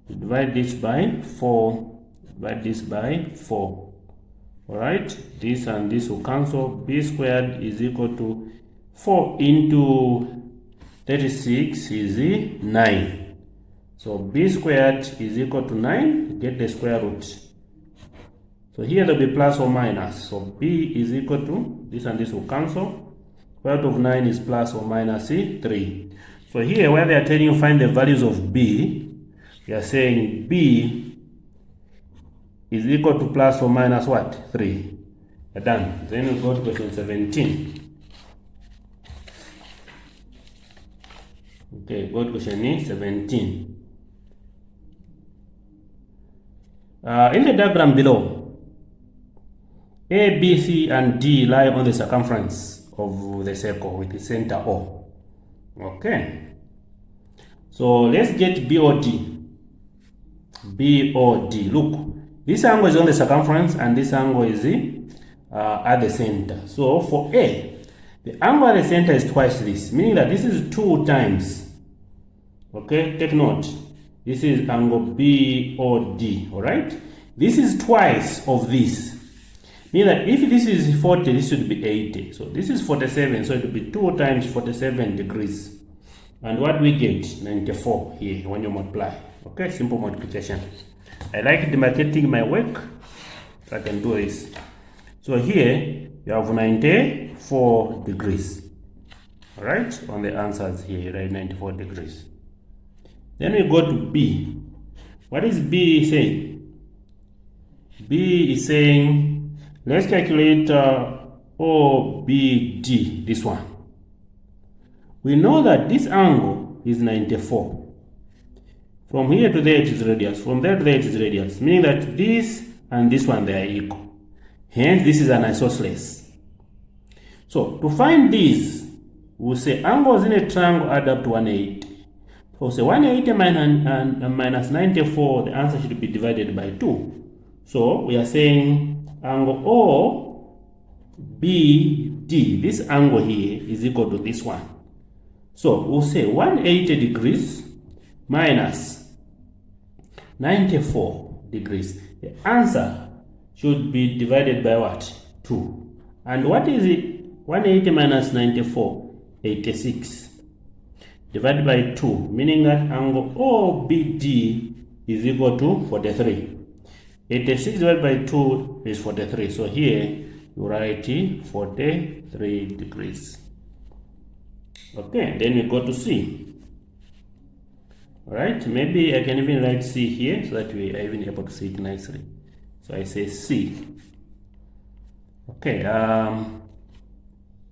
Divide this by 4. Divide this by 4. Alright, this and this will cancel. B squared is equal to 4 into 36 is 9. So b squared is equal to 9. Get the square root. So here there will be plus or minus. So b is equal to, this and this will cancel. Square root of 9 is plus or minus 3. So here where they are telling you find the values of b, we are saying b is equal to plus or minus what? 3. We're done. Then we go to question 17. Okay, go to question 17. In the diagram below, A, B, C, and D lie on the circumference of the circle with the center O. Okay. So let's get BOD. BOD. Look, this angle is on the circumference and this angle is at the center. So for A, the angle at the center is twice this, meaning that this is 2 times. Okay, take note. This is angle BOD. Alright? This is twice of this. Meaning that if this is 40, this should be 80. So this is 47, so it will be 2 times 47 degrees. And what we get? 94 here when you multiply. Okay, simple multiplication. I like demarcating my work, so I can do this. So here you have 94 degrees. Alright, on the answers here, right? 94 degrees. Then we go to B. What is B saying? B is saying, let's calculate OBD, this one. We know that this angle is 94. From here to there it is radius. From there to there it is radius. Meaning that this and this one, they are equal. Hence, this is an isosceles. So, to find this, we'll say angles in a triangle add up to 180. So, say 180 minus 94, the answer should be divided by 2. So, we are saying angle OBD, this angle here is equal to this one. So we'll say 180 degrees minus 94 degrees. The answer should be divided by what? 2. And what is it? 180 minus 94? 86. Divided by 2, meaning that angle OBD is equal to 43. 86 divided by 2 is 43. So here you write 43 degrees. Okay, then we go to C. Alright, maybe I can even write C here so that we are even able to see it nicely. So I say C. Okay,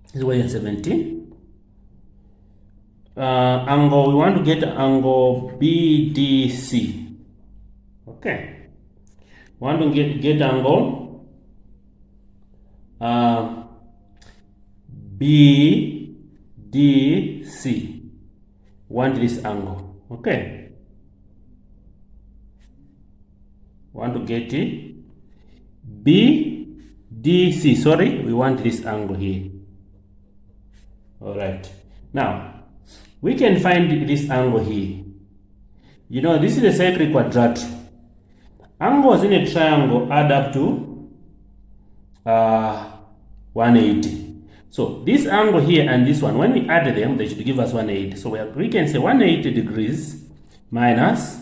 this is question 17. Angle, we want to get angle BDC. Okay. Want to get angle BDC. Want this angle. Okay. Want to get it BDC. Sorry, we want this angle here. Alright. Now, we can find this angle here. You know, this is a sacred quadrilateral. Angles in a triangle add up to 180. So this angle here and this one, when we add them, they should give us 180. So we can say 180 degrees minus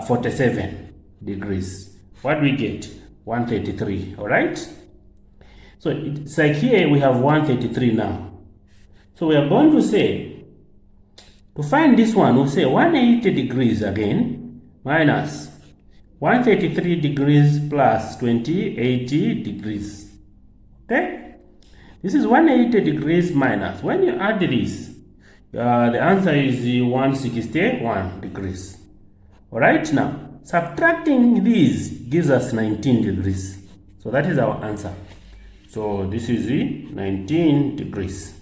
47 degrees. What do we get? 133. Alright? So it's like here we have 133 now. So we are going to say, to find this one, we'll say 180 degrees again minus 133 degrees plus 80 degrees. Okay? This is 180 degrees minus. When you add this, the answer is 161 degrees. Alright, now, subtracting these gives us 19 degrees. So that is our answer. So this is the 19 degrees.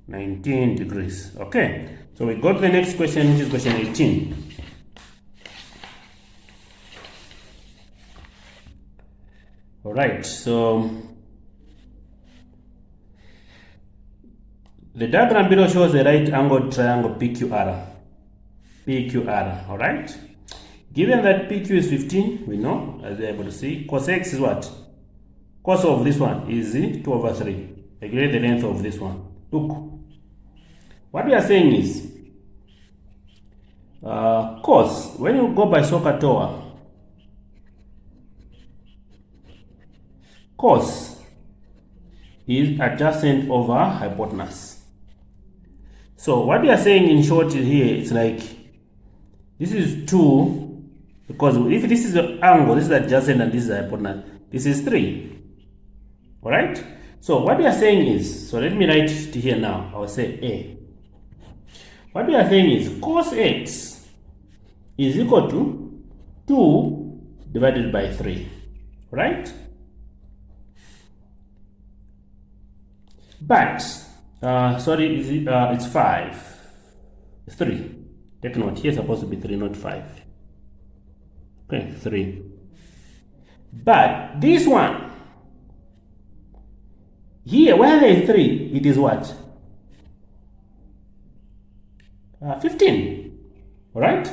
19 degrees. Okay, so we go to the next question, which is question 18. Alright, so The diagram below shows a right angled triangle PQR. PQR, alright? Given that PQ is 15, we know, as you're able to see, cos X is what? Cos of this one is 2 over 3. Calculate the length of this one. Look, what we are saying is, cos, when you go by SOHCAHTOA, cos is adjacent over hypotenuse. So what we are saying in short here, it's like, this is 2, because if this is the angle, this is adjacent and this is hypotenuse, this is 3. Alright? So what we are saying is, so let me write it here now. I will say A. What we are saying is cos X is equal to 2 divided by 3. Right? But, it's 5. It's 3. Take note, here is supposed to be 3, not 5. Okay, 3. But this one, here, where there is 3, it is what? 15. Alright?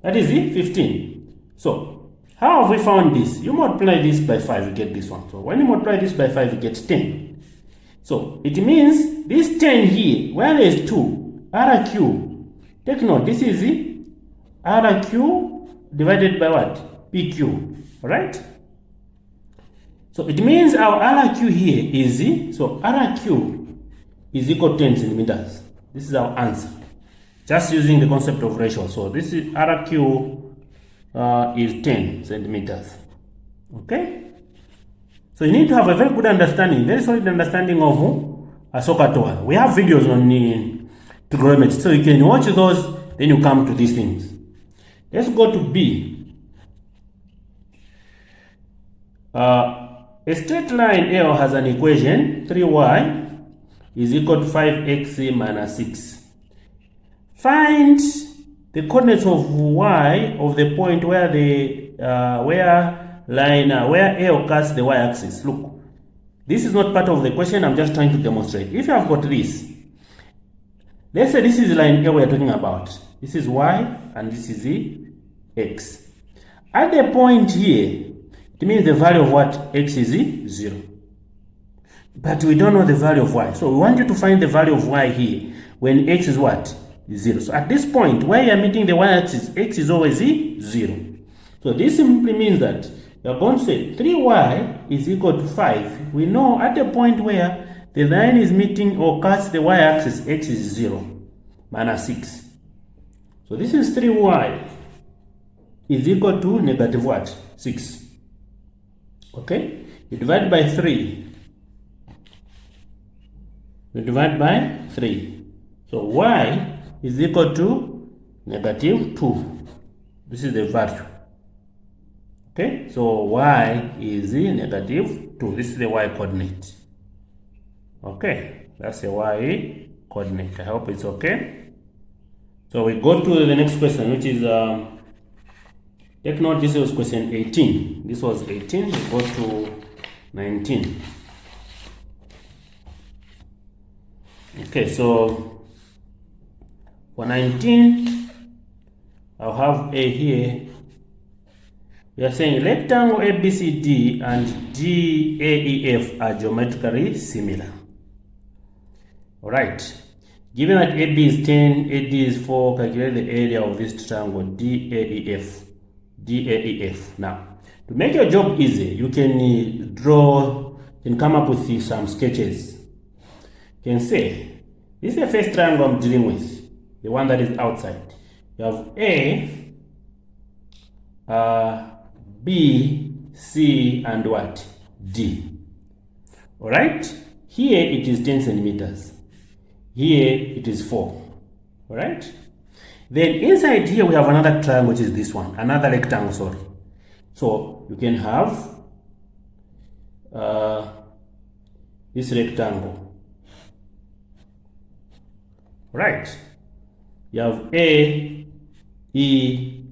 That is it, 15. So, how have we found this? You multiply this by 5, you get this one. So, when you multiply this by 5, you get 10. So, it means this 10 here, where there is 2, RQ. Take note, this is RQ divided by what? PQ. Alright? So it means our RQ here is, so RQ is equal to 10 centimeters. This is our answer. Just using the concept of ratio. So this is RQ is 10 centimeters. Okay? So you need to have a very good understanding, very solid understanding of SOHCAHTOA. We have videos on trigonometry, so you can watch those, then you come to these things. Let's go to B. A straight line L has an equation 3y is equal to 5x minus 6. Find the coordinates of y of the point where the where L cuts the y-axis. Look, this is not part of the question. I'm just trying to demonstrate. If you have got this, let's say this is line L we are talking about. This is y and this is x. At the point here, it means the value of what? X is 0. But we don't know the value of y. So we want you to find the value of y here when x is what? 0. So at this point, where you are meeting the y-axis, x is always 0. So this simply means that you are going to say 3y is equal to 5. We know at the point where the line is meeting or cuts the y-axis, x is 0, minus 6. So this is 3y is equal to negative what? 6. Okay? You divide by 3. You divide by 3. So y is equal to negative 2. This is the value. Okay? So y is negative 2. This is the y coordinate. Okay? That's the y coordinate. I hope it's okay. So we go to the next question, which is take note, this was question 18. This was 18. We go to 19. Okay, so for 19, I'll have A here. We are saying rectangle ABCD and DAEF are geometrically similar. Alright. Given that AB is 10, AD is 4, calculate the area of this triangle DAEF. DAEF. Now, to make your job easy, you can draw and come up with some sketches. You can say, this is the first triangle I'm dealing with, the one that is outside. You have A, B, C, and what? D. Alright? Here it is 10 centimeters. Here it is 4. Alright? Then inside here we have another triangle, which is this one, another rectangle, sorry. So you can have this rectangle. Right? You have A, E,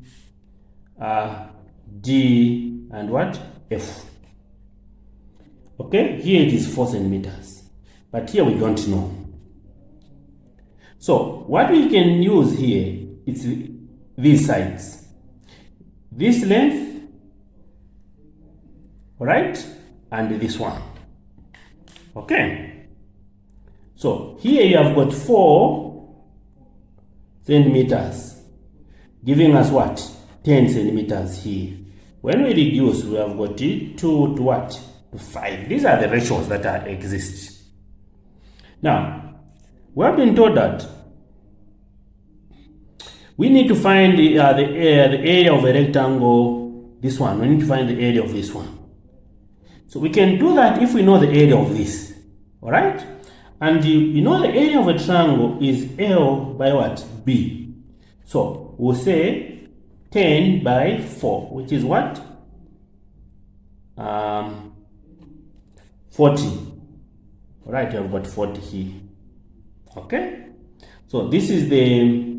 D, and what? F. Okay? Here it is 4 centimeters. But here we don't know. So what we can use here is these sides. This length, right, and this one. Okay. So here you have got 4 centimeters, giving us what? 10 centimeters here. When we reduce, we have got 2 to what? To 5. These are the ratios that exist. Now, we have been told that we need to find the area of a rectangle, this one. We need to find the area of this one. So we can do that if we know the area of this. Alright? And you know the area of a triangle is L by what? B. So we'll say 10 by 4, which is what? 40. Alright, you have got 40 here. Okay? So this is the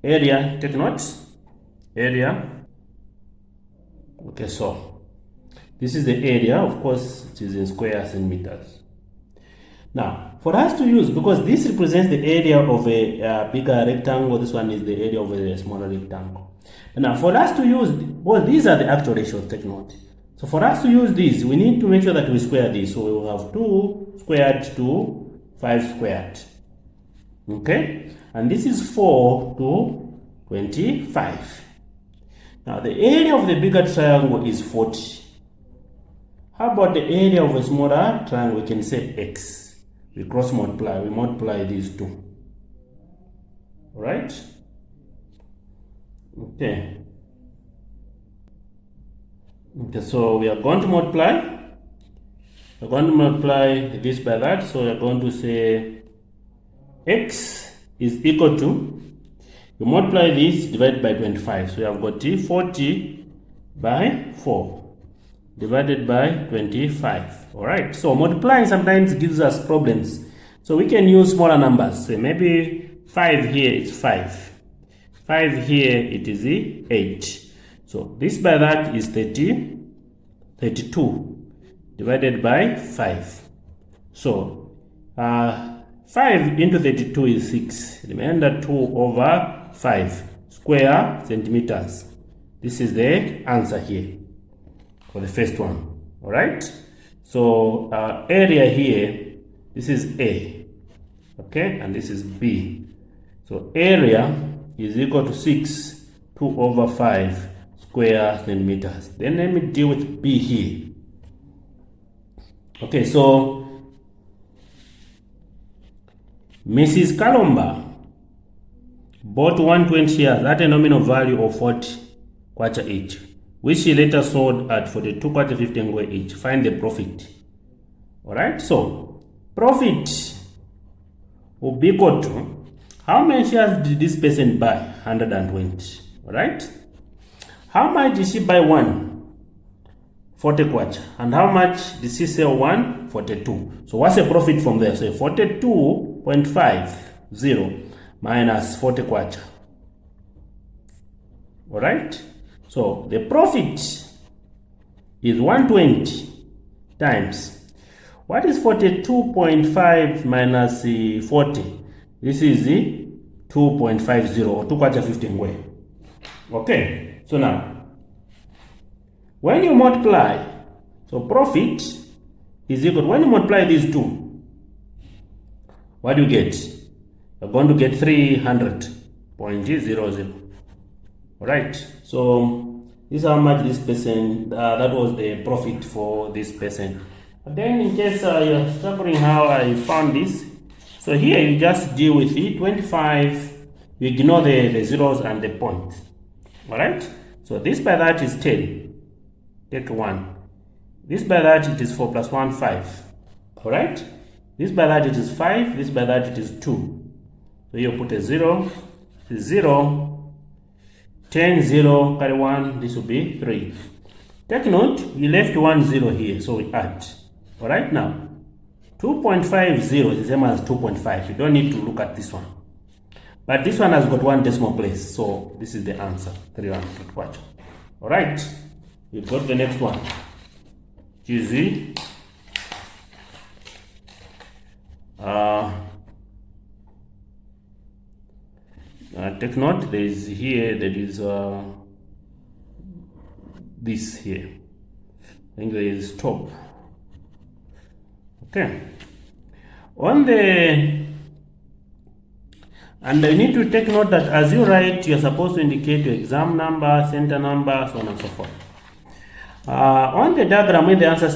area. Take notes. Area. Okay, so this is the area. Of course, it is in square centimeters. Now, for us to use, because this represents the area of a bigger rectangle, this one is the area of a smaller rectangle. Now, for us to use, well, these are the actual ratios, take note. So for us to use this, we need to make sure that we square this. So we will have 2 squared to 5 squared. Okay? And this is 4 to 25. Now, the area of the bigger triangle is 40. How about the area of a smaller triangle? We can say x. We cross multiply. We multiply these two. Alright? Okay. Okay, so we are going to multiply. We're going to multiply this by that. So we are going to say x is equal to, you multiply this divided by 25. So we have got 40 by 4 divided by 25. Alright, so multiplying sometimes gives us problems. So we can use smaller numbers. So maybe 5 here is 5. 5 here it is 8. So this by that is 32 divided by 5. So 5 into 32 is 6. Remember 2 over 5 square centimeters. This is the answer here for the first one. Alright? So area here, this is A. Okay? And this is B. So area is equal to 6, 2 over 5 square centimeters. Then let me deal with B here. Okay, so Mrs. Kalomba bought 120 shares at a nominal value of 40 kwacha each, which she later sold at 42 kwacha 15 ngwe each. Find the profit. Alright, so profit will be equal to, how many shares did this person buy? 120. Alright, how much did she buy one? 40 kwacha. And how much did she sell one? 42. So what's the profit from there? So 42.50 minus 40 kwacha. Alright? So the profit is 120 times. What is 42.5 minus 40? This is 2.50 or 2 kwacha 15 way. Okay? So now, when you multiply, so profit is equal to, when you multiply these two, what do you get? You're going to get 300.00. Alright, so this is how much this person, that was the profit for this person. But then in case you're struggling how I found this, so here you just deal with it, 25, you ignore the zeros and the point. Alright, so this by that is 10. Take 1. This by that it is 4 plus 1, 5. Alright? This by that it is 5. This by that it is 2. So you put a 0. 0. 10, 0, carry 1. This will be 3. Take note, we left 1 0 here, so we add. Alright, now 2.50 is the same as 2.5. You don't need to look at this one. But this one has got 1 decimal place, so this is the answer. 300. Watch. Alright. We've got the next one. GCE take note, there is this here. I think there is stop. Okay. And you need to take note that as you write, you're supposed to indicate your exam number, center number, so on and so forth. On the diagram in the answer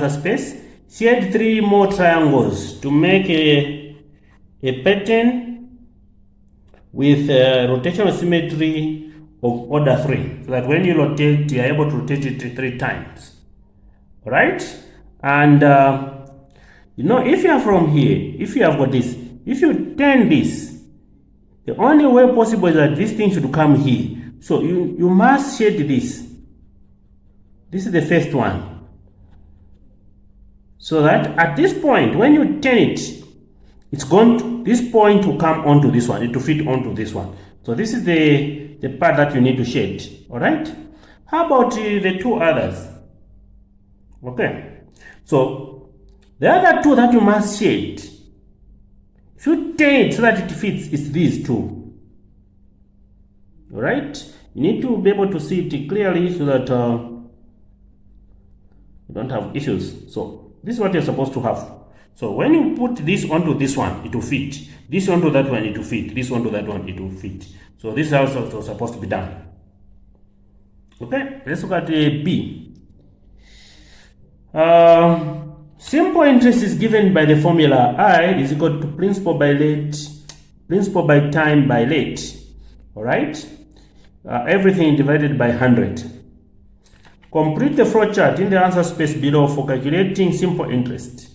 space, shade 3 more triangles to make a pattern with rotational symmetry of order 3, so that when you rotate, you are able to rotate it 3 times. All right? And if you are from here, if you have got this, if you turn this, the only way possible is that this thing should come here. So you must shade this. This is the first one. So that at this point, when you turn it, this point will come onto this one. It will fit onto this one. So this is the part that you need to shade. All right? How about the 2 others? Okay. So the other 2 that you must shade, if you turn it so that it fits, it's these 2. All right? You need to be able to see it clearly so that you don't have issues. So this is what you're supposed to have. So when you put this onto this one, it will fit. This onto that one, it will fit. This onto that one, it will fit. So this is how it's supposed to be done. Okay, let's look at B. Simple interest is given by the formula I is equal to principal by time by late. All right? Everything divided by 100. Complete the flow chart in the answer space below for calculating simple interest.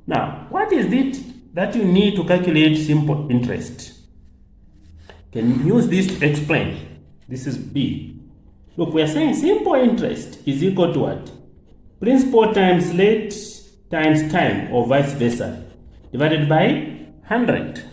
Now, what is it that you need to calculate simple interest? Can use this to explain. This is B. Look, we are saying simple interest is equal to what? Principal times late times time, or vice versa, divided by 100.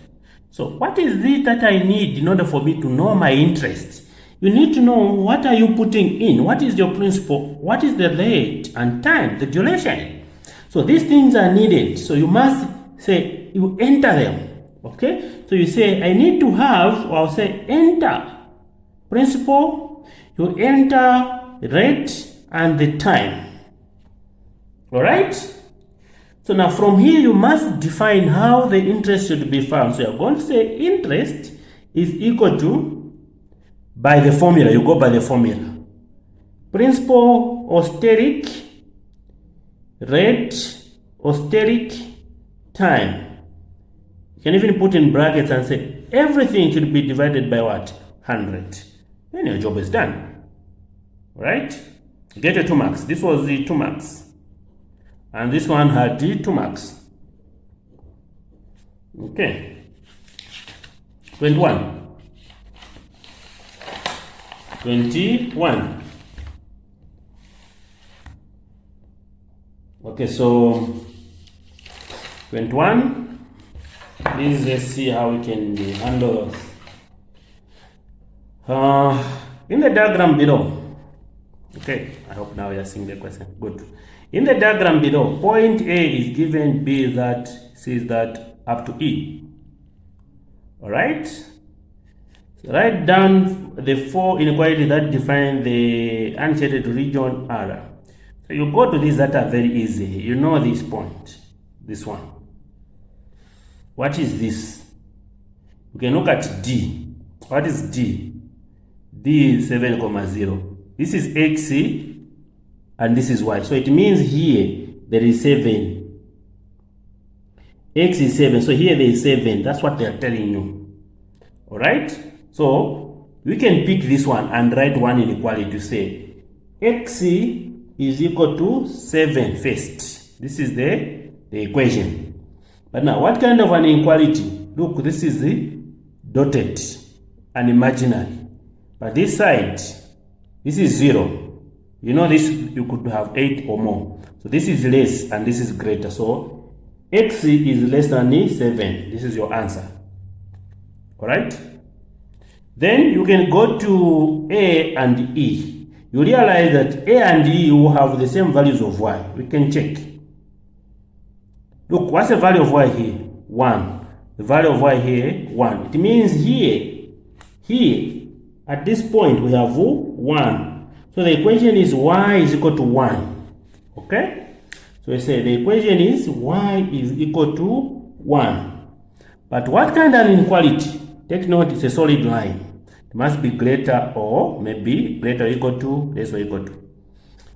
So what is it that I need in order for me to know my interest? You need to know what are you putting in, what is your principal, what is the rate and time, the duration. So these things are needed. So you must say, you enter them. Okay? So you say, I need to have, or I'll say enter principal, you enter rate and the time. All right? So now from here you must define how the interest should be found. So you're going to say interest is equal to, by the formula, you go by the formula. Principal austeric, rate austeric, time. You can even put in brackets and say everything should be divided by what? 100. Then your job is done. Right? Get your 2 marks. This was the 2 marks. And this one had the 2 marks. Okay. 21. Okay, so 21. Let's see how we can handle those. In the diagram below, okay, I hope now you're seeing the question. Good. In the diagram below, point A is given B that says that up to E. All right. So write down the 4 inequalities that define the unshaded region R. So you go to these that are very easy. You know this point, this one. What is this? You can look at D. What is D? D is 7,0. This is X and this is Y. So it means here there is 7. X is 7. So here there is 7. That's what they are telling you. All right? So we can pick this one and write one inequality to say X is equal to 7 first. This is the equation. But now, what kind of an inequality? Look, this is the dotted and imaginary. But this side, this is 0. You know this, you could have 8 or more. So this is less and this is greater. So X is less than 7. This is your answer. Alright? Then you can go to A and E. You realize that A and E will have the same values of Y. We can check. Look, what's the value of y here? 1. The value of y here, 1. It means here, at this point, we have 1. So the equation is y is equal to 1. Okay? So we say the equation is y is equal to 1. But what kind of inequality? Take note, it's a solid line. It must be greater or maybe greater or equal to, less or equal to.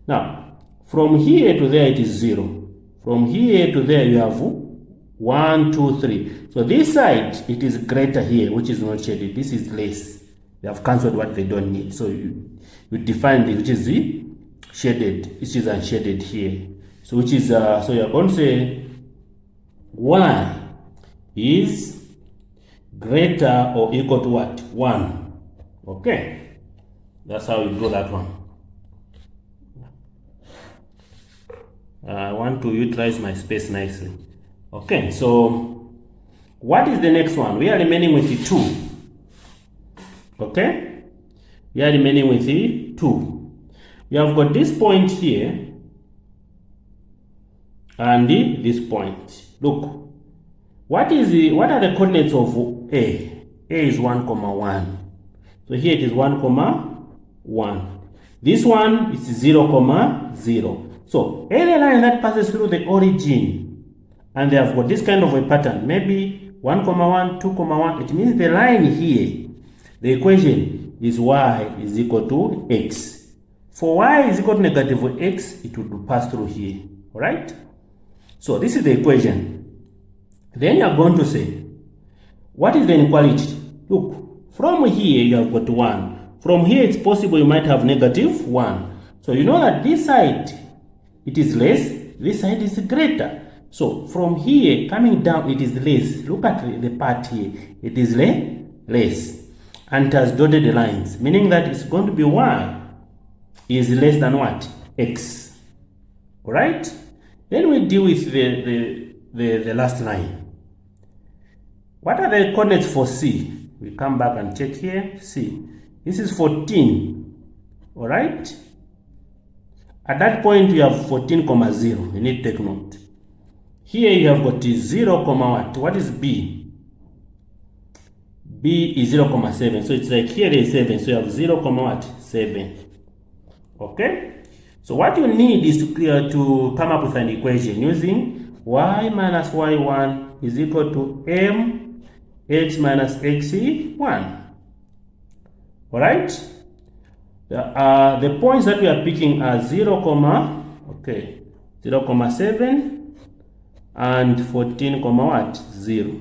Now, from here to there, it is 0. From here to there, you have 1, 2, 3. So this side, it is greater here, which is not shaded. This is less. They have cancelled what they don't need. So you define this, which is the shaded, which is unshaded here. So which is, so you're going to say y is greater or equal to what? 1. Okay, that's how you draw that one. I want to utilize my space nicely. Okay, so what is the next one? We are remaining with the 2. Okay, we are remaining with the 2. We have got this point here and this point. Look, what are the coordinates of A? A is 1, 1. So here it is 1, 1. This one is 0, 0. So any line that passes through the origin and they have got this kind of a pattern, maybe 1, 1, 2, 1, it means the line here, the equation is y is equal to x. For y is equal to negative x, it would pass through here. Alright? So this is the equation. Then you are going to say, what is the inequality? Look, from here you have got 1. From here it's possible you might have negative 1. So you know that this side, it is less, this side is greater. So from here coming down, it is less. Look at the part here, it is less. And it has dotted lines, meaning that it's going to be y is less than what? X. Alright? Then we deal with the last line. What are the coordinates for C? We come back and check here. C. This is 14. Alright? At that point you have 14, 0. You need to take note. Here you have got 0, what? What is B? B is 0, 7. So it's like here there is 7. So you have 0, what? 7. Okay? So what you need is to come up with an equation using y minus y1 is equal to m x minus x1. Alright? The points that we are picking are 0, 0, 7 and 14, what? 0.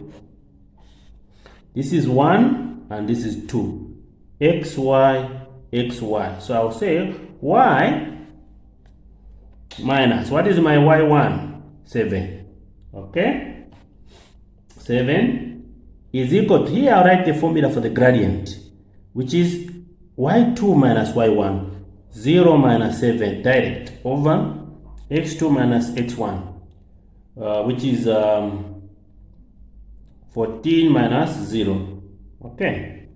This is 1 and this is 2. X, y, x, y. So I'll say y minus, what is my y1? 7. Okay? 7 is equal to, here I'll write the formula for the gradient, which is y2 minus y1, 0 minus 7 direct over x2 minus x1, which is 14 minus 0. Okay,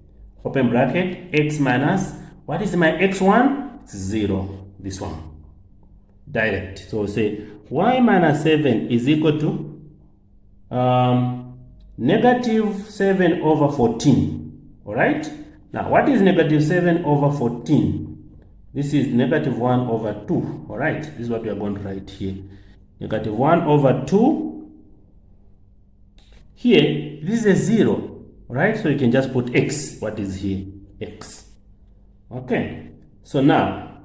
open bracket, x minus, what is my x1? It's 0, this one, direct. So say y minus 7 is equal to negative 7 over 14. Alright? Now, what is negative 7 over 14? This is negative 1 over 2. Alright? This is what we are going to write here. Negative 1 over 2. Here, this is a 0. Alright? So you can just put x. What is here? X. Okay. So now,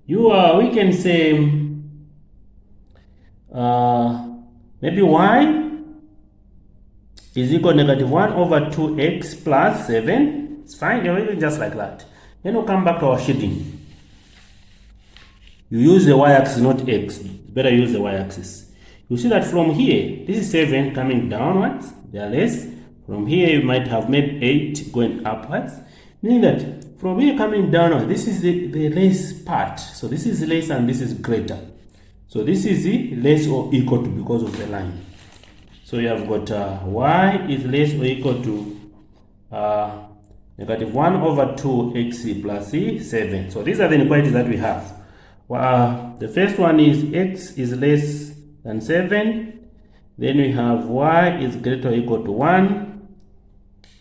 we can say maybe y is equal to negative 1 over 2x plus 7. It's fine, just like that. Then we'll come back to our shading. You use the y-axis, not x. Better use the y-axis. You see that from here, this is 7 coming downwards. They are less. From here, you might have maybe 8 going upwards. Meaning that from here coming downwards, this is the less part. So this is less and this is greater. So this is the less or equal to because of the line. So you have got y is less or equal to negative 1 over 2x plus 7. So these are the inequalities that we have. The first one is x is less than 7. Then we have y is greater or equal to 1.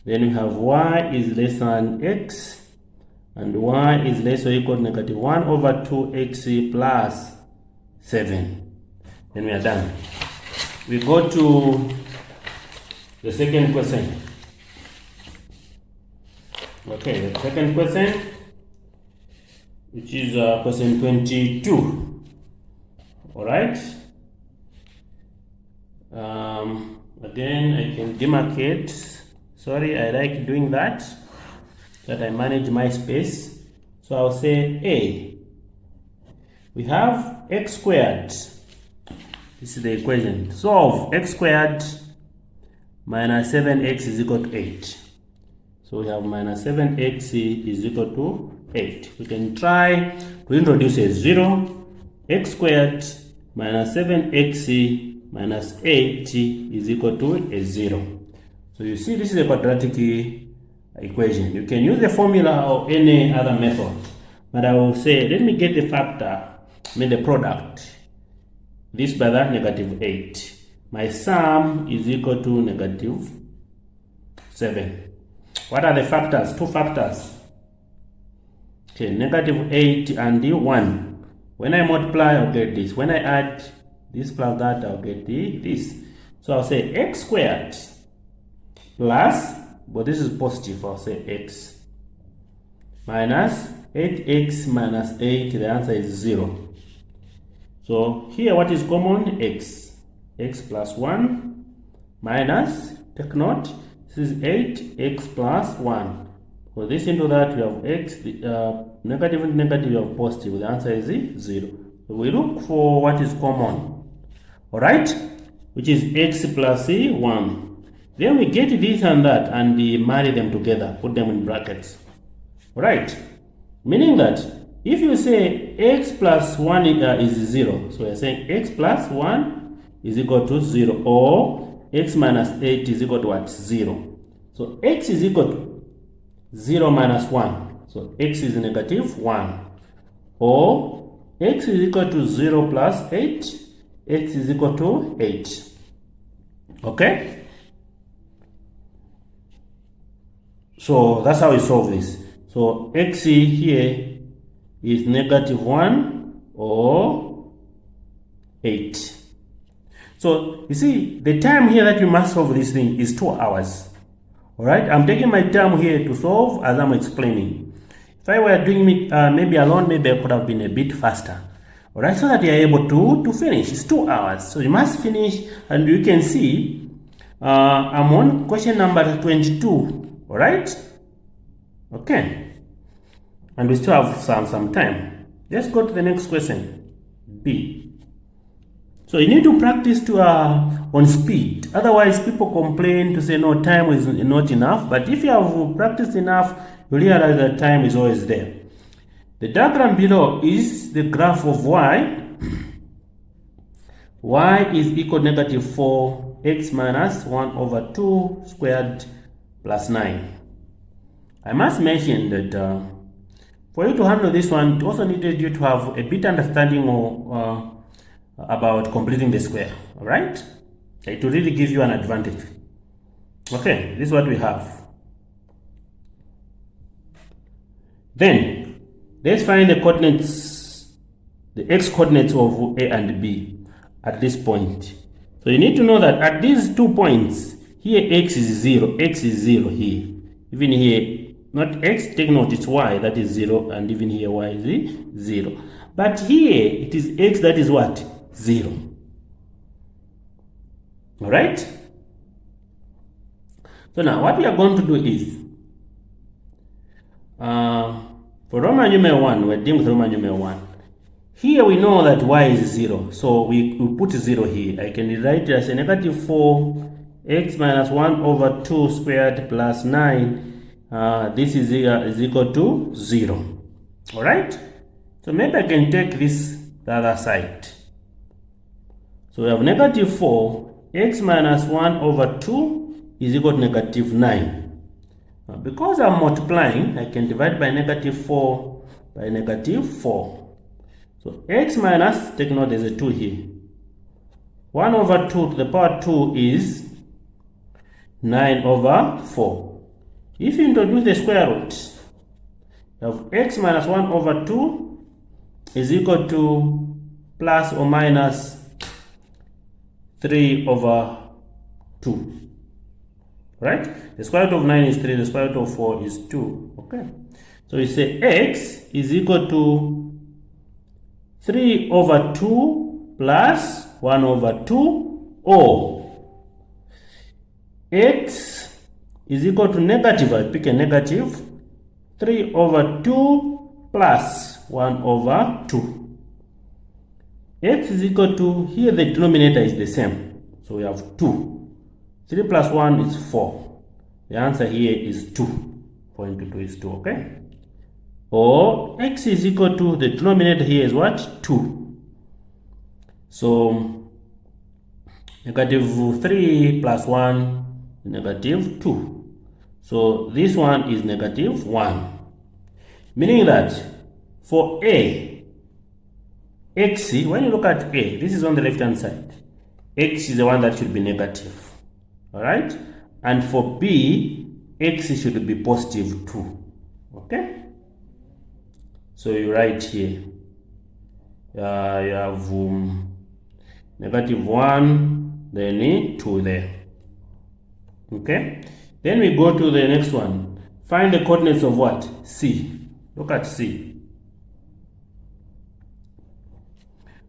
Then we have y is less than x, and y is less or equal to negative 1 over 2x plus 7. Then we are done. We go to the second question. Okay, the second question, which is question 22. All right. Again, I can demarcate. Sorry, I like doing that I manage my space. So I'll say A. We have x squared. This is the equation. Solve x squared minus 7x is equal to 8. So we have minus 7x is equal to 8. We can try to introduce a 0. X squared minus 7x minus 8 is equal to a 0. So you see, this is a quadratic equation. You can use the formula or any other method, but I will say, let me get the factor, the product. This by that negative 8. My sum is equal to negative 7. What are the factors? Two factors. Okay, negative 8 and 1. When I multiply, I'll get this. When I add this plus that, I'll get this. So I'll say x squared plus, but this is positive, I'll say x, minus 8x minus 8, the answer is 0. So here what is common? X plus 1 minus, take note, this is 8x plus 1. For this into that, we have x, negative and negative, we have positive, the answer is 0. So we look for what is common, alright, which is x plus 1. Then we get this and that and marry them together, put them in brackets. Alright, meaning that if you say x plus 1 is 0, so we're saying x plus 1 is equal to 0, or x minus 8 is equal to what? 0. So x is equal to 0 minus 1, so x is negative 1, or x is equal to 0 plus 8, x is equal to 8. Okay? So that's how we solve this. So x here is negative 1 or 8. So you see, the time here that you must solve this thing is 2 hours. Alright, I'm taking my time here to solve as I'm explaining. If I were doing it maybe alone, maybe I could have been a bit faster. Alright, so that you're able to finish. It's 2 hours. So you must finish, and you can see I'm on question number 22. Alright? Okay. And we still have some time. Let's go to the next question. B. So you need to practice to on speed. Otherwise, people complain to say no, time is not enough. But if you have practiced enough, you realize that time is always there. The diagram below is the graph of y. Y is equal to negative 4, x minus 1 over 2 squared plus 9. I must mention that for you to handle this one, it also needed you to have a bit understanding about completing the square. Alright? It will really give you an advantage. Okay, this is what we have. Then, let's find the coordinates, the x coordinates of A and B at this point. So you need to know that at these 2 points, here x is 0 here. Even here, not x, take note, it's y, that is 0, and even here y is 0. But here, it is x, that is what? 0. Alright? So now, what we are going to do is, for Roman numeral 1, we're dealing with Roman numeral 1. Here we know that y is 0, so we put 0 here. I can write it as a negative 4 x minus 1 over 2 squared plus 9. This is equal to 0. Alright? So maybe I can take this the other side. So we have negative 4 x minus 1 over 2 is equal to negative 9. Now, because I'm multiplying, I can divide by negative 4 by negative 4. So x minus, take note there's a 2 here. 1 over 2 to the power 2 is 9 over 4. If you introduce the square root, you have x minus 1 over 2 is equal to plus or minus 3 over 2. Right? The square root of 9 is 3, the square root of 4 is 2. Okay. So you say x is equal to 3 over 2 plus 1 over 2, or x is equal to negative, I pick a negative, 3 over 2 plus 1 over 2. X is equal to, here the denominator is the same, so we have 2. 3 plus 1 is 4. The answer here is 2. 0.22 is 2, okay? Or x is equal to, the denominator here is what? 2. So, negative 3 plus 1 is negative 2. So, this one is negative 1. Meaning that for A, x, when you look at A, this is on the left hand side. X is the one that should be negative. Alright? And for B, x should be positive 2. Okay? So you write here. You have negative 1, then 2 there. Okay? Then we go to the next one. Find the coordinates of what? C. Look at C.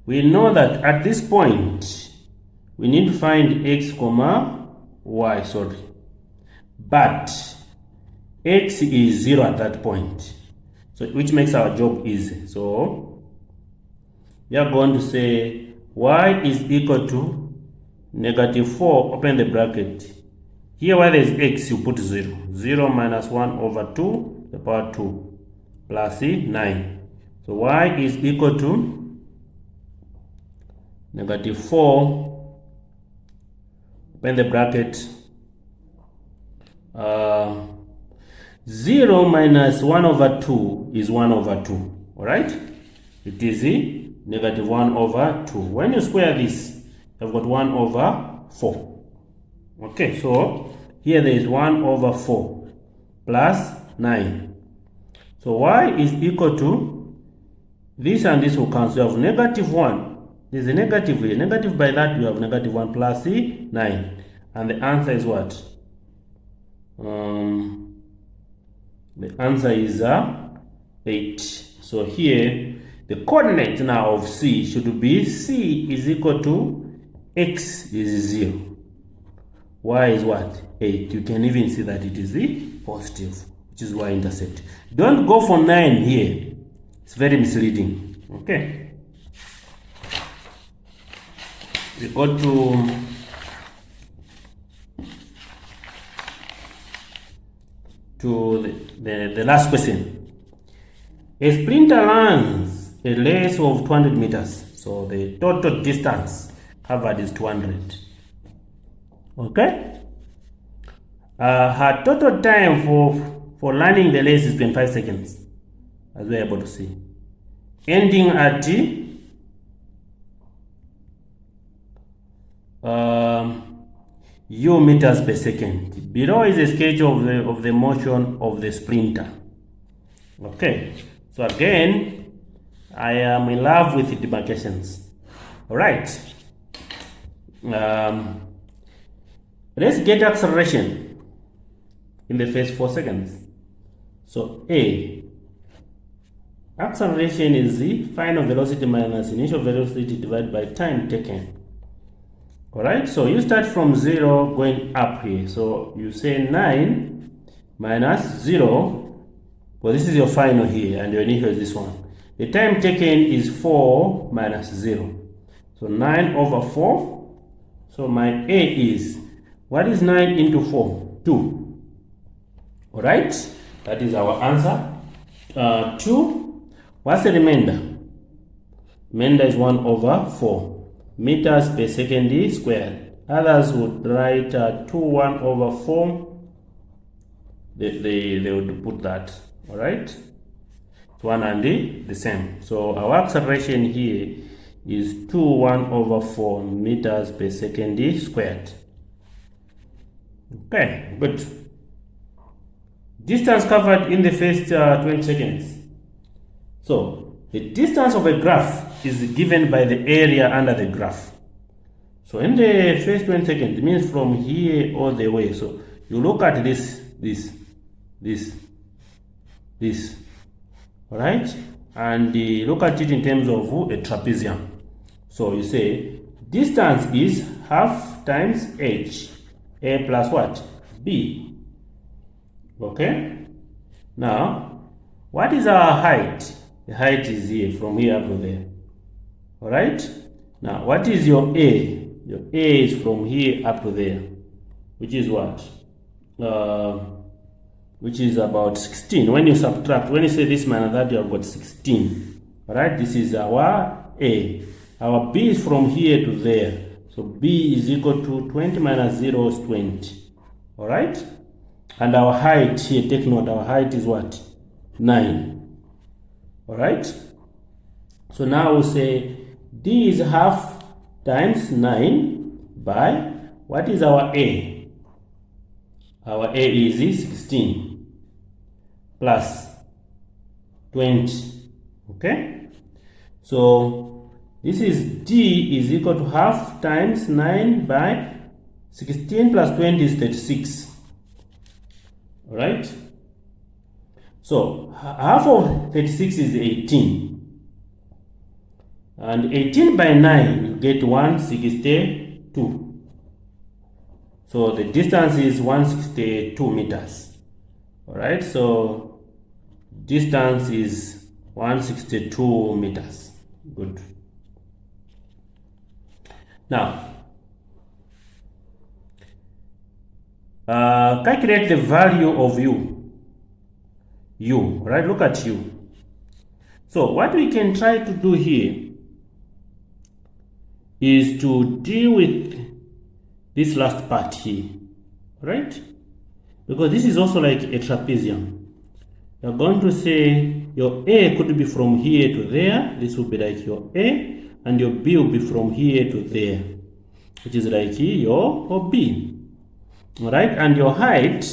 We know that at this point, we need to find x comma y, sorry. But x is 0 at that point. So which makes our job easy. So we are going to say y is equal to negative 4, open the bracket. Here where there is x, you put 0. 0 minus 1 over 2, the power 2, plus 9. So y is equal to negative 4, open the bracket, 0 minus 1 over 2 is 1 over 2. Alright? It is negative 1 over 2. When you square this, you've got 1 over 4. Okay, so here there is 1 over 4 plus 9. So y is equal to, this and this will cancel. You have negative 1. There's a negative here. Negative by that, you have negative 1 plus 9. And the answer is what? The answer is 8. So here, the coordinate now of C should be C is equal to x is 0. Y is what? 8. You can even see that it is positive, which is y-intercept. Don't go for 9 here. It's very misleading. Okay. We go to the last question. A sprinter runs a race of 200 meters. So the total distance covered is 200. Okay? Her total time for running the race is 25 seconds, as we're able to see. Ending at u meters per second. Below is a schedule of the motion of the sprinter. Okay, so again, I am in love with the demarcations. All right. Let's get acceleration in the first 4 seconds. So A, acceleration is the final velocity minus initial velocity divided by time taken. Alright, so you start from 0 going up here. So you say 9 minus 0. Well, this is your final here, and your initial is this one. The time taken is 4 minus 0. So 9 over 4. So my A is, what is 9 into 4? 2. Alright, that is our answer. 2. What's the remainder? Remainder is 1 over 4. Meters per second squared. Others would write 2 1 over 4. They would put that. All right, it's one and the same. So our acceleration here is 21/4 meters per second squared. Okay, good. Distance covered in the first 20 seconds. So the distance of a graph is given by the area under the graph. So in the first 20 seconds, it means from here all the way. So you look at this, all right? And look at it in terms of a trapezium. So you say distance is half times h, a plus what? B. Okay? Now, what is our height? The height is here, from here up to there. All right? Now, what is your A? Your A is from here up to there, which is what? Which is about 16. When you subtract, when you say this minus that, you have got 16. All right? This is our A. Our B is from here to there. So B is equal to 20 minus 0 is 20. All right? And our height here, take note, our height is what? 9. All right? So now we'll say D is half times 9 by, what is our A? Our A is 16 plus 20. Okay? So this is D is equal to half times 9 by 16 plus 20 is 36. All right? So half of 36 is 18. And 18 by 9, you get 162. So the distance is 162 meters. All right, so distance is 162 meters. Good. Now, calculate the value of U, right? Look at U. So what we can try to do here is to deal with this last part here, right? Because this is also like a trapezium. You're going to say your A could be from here to there. This will be like your A, and your B will be from here to there, which is like your B. All right, and your height.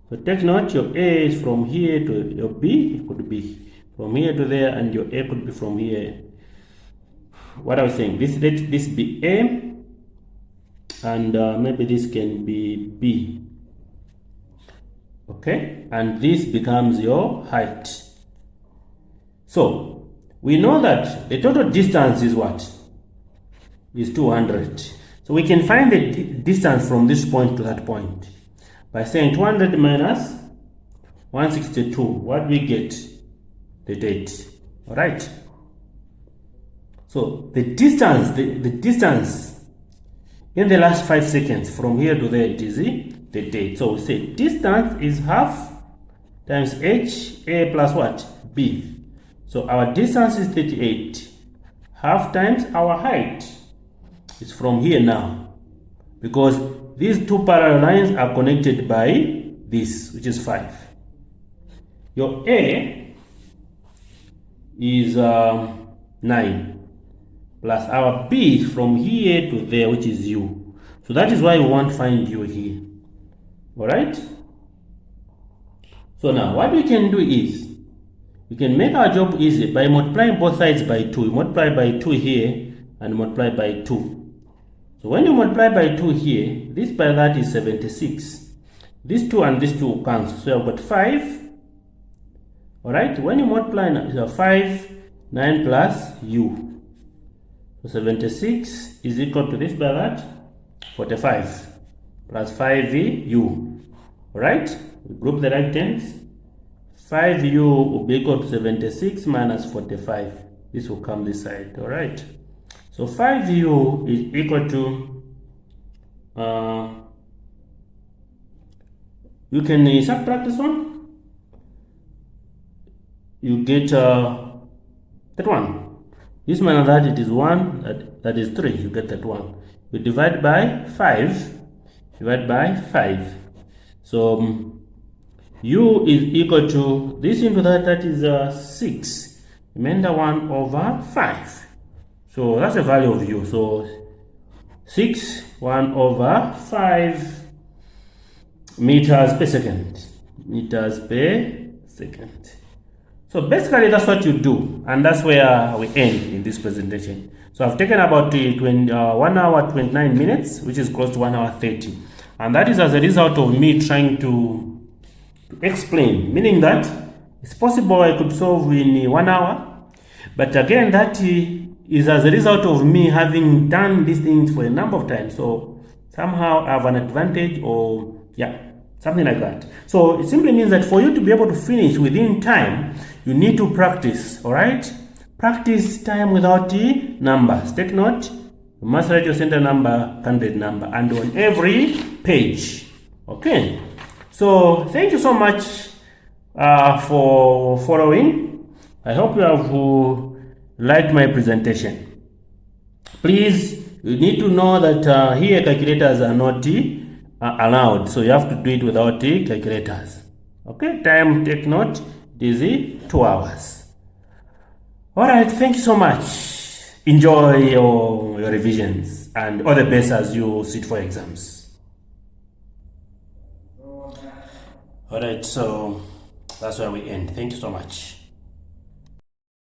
So take note, your A is from here to your B. It could be from here to there, and your A could be from here. What I was saying, let this be A, and maybe this can be B. Okay, and this becomes your height. So we know that the total distance is what? Is 200. So we can find the distance from this point to that point by saying 200 minus 162. What we get? 38. All right. So the distance, the distance in the last 5 seconds from here to there, it is the date. So we say distance is half times h, A plus what? B. So our distance is 38. Half times our height is from here now, because these two parallel lines are connected by this, which is 5. Your A is 9. Plus our B from here to there, which is U. So that is why we want to find U here. All right? So now what we can do is, we can make our job easy by multiplying both sides by 2. We multiply by 2 here and multiply by 2. So when you multiply by 2 here, this by that is 76. This 2 and this 2 cancel. So you have got 5. All right? When you multiply, you have 5, 9 plus U. So 76 is equal to this by that, 45 plus 5u. Alright, we group the right terms. 5u will be equal to 76 minus 45. This will come this side. Alright, so 5u is equal to, you can subtract this one, you get that one. This minus that, it is 1, that is 3, you get that 1. You divide by 5, divide by 5. So u is equal to, this into that, that is 6. remainder 1 over 5. So that's the value of u. So 6 1 over 5 meters per second. Meters per second. So basically that's what you do, and that's where we end in this presentation. So I've taken about 1 hour 29 minutes, which is close to 1 hour 30, and that is as a result of me trying to explain, meaning that it's possible I could solve in 1 hour, but again that is as a result of me having done these things for a number of times. So somehow I have an advantage, or yeah, something like that. So it simply means that for you to be able to finish within time, you need to practice. All right, practice time without the numbers. Take note, you must write your center number, candidate number, and on every page. Okay, so thank you so much for following. I hope you have liked my presentation. Please, you need to know that here calculators are not allowed, so you have to do it without the calculators. Okay, time, take note, it is 2 hours. All right, thank you so much. Enjoy your revisions, and all the best as you sit for exams. All right, so that's where we end. Thank you so much.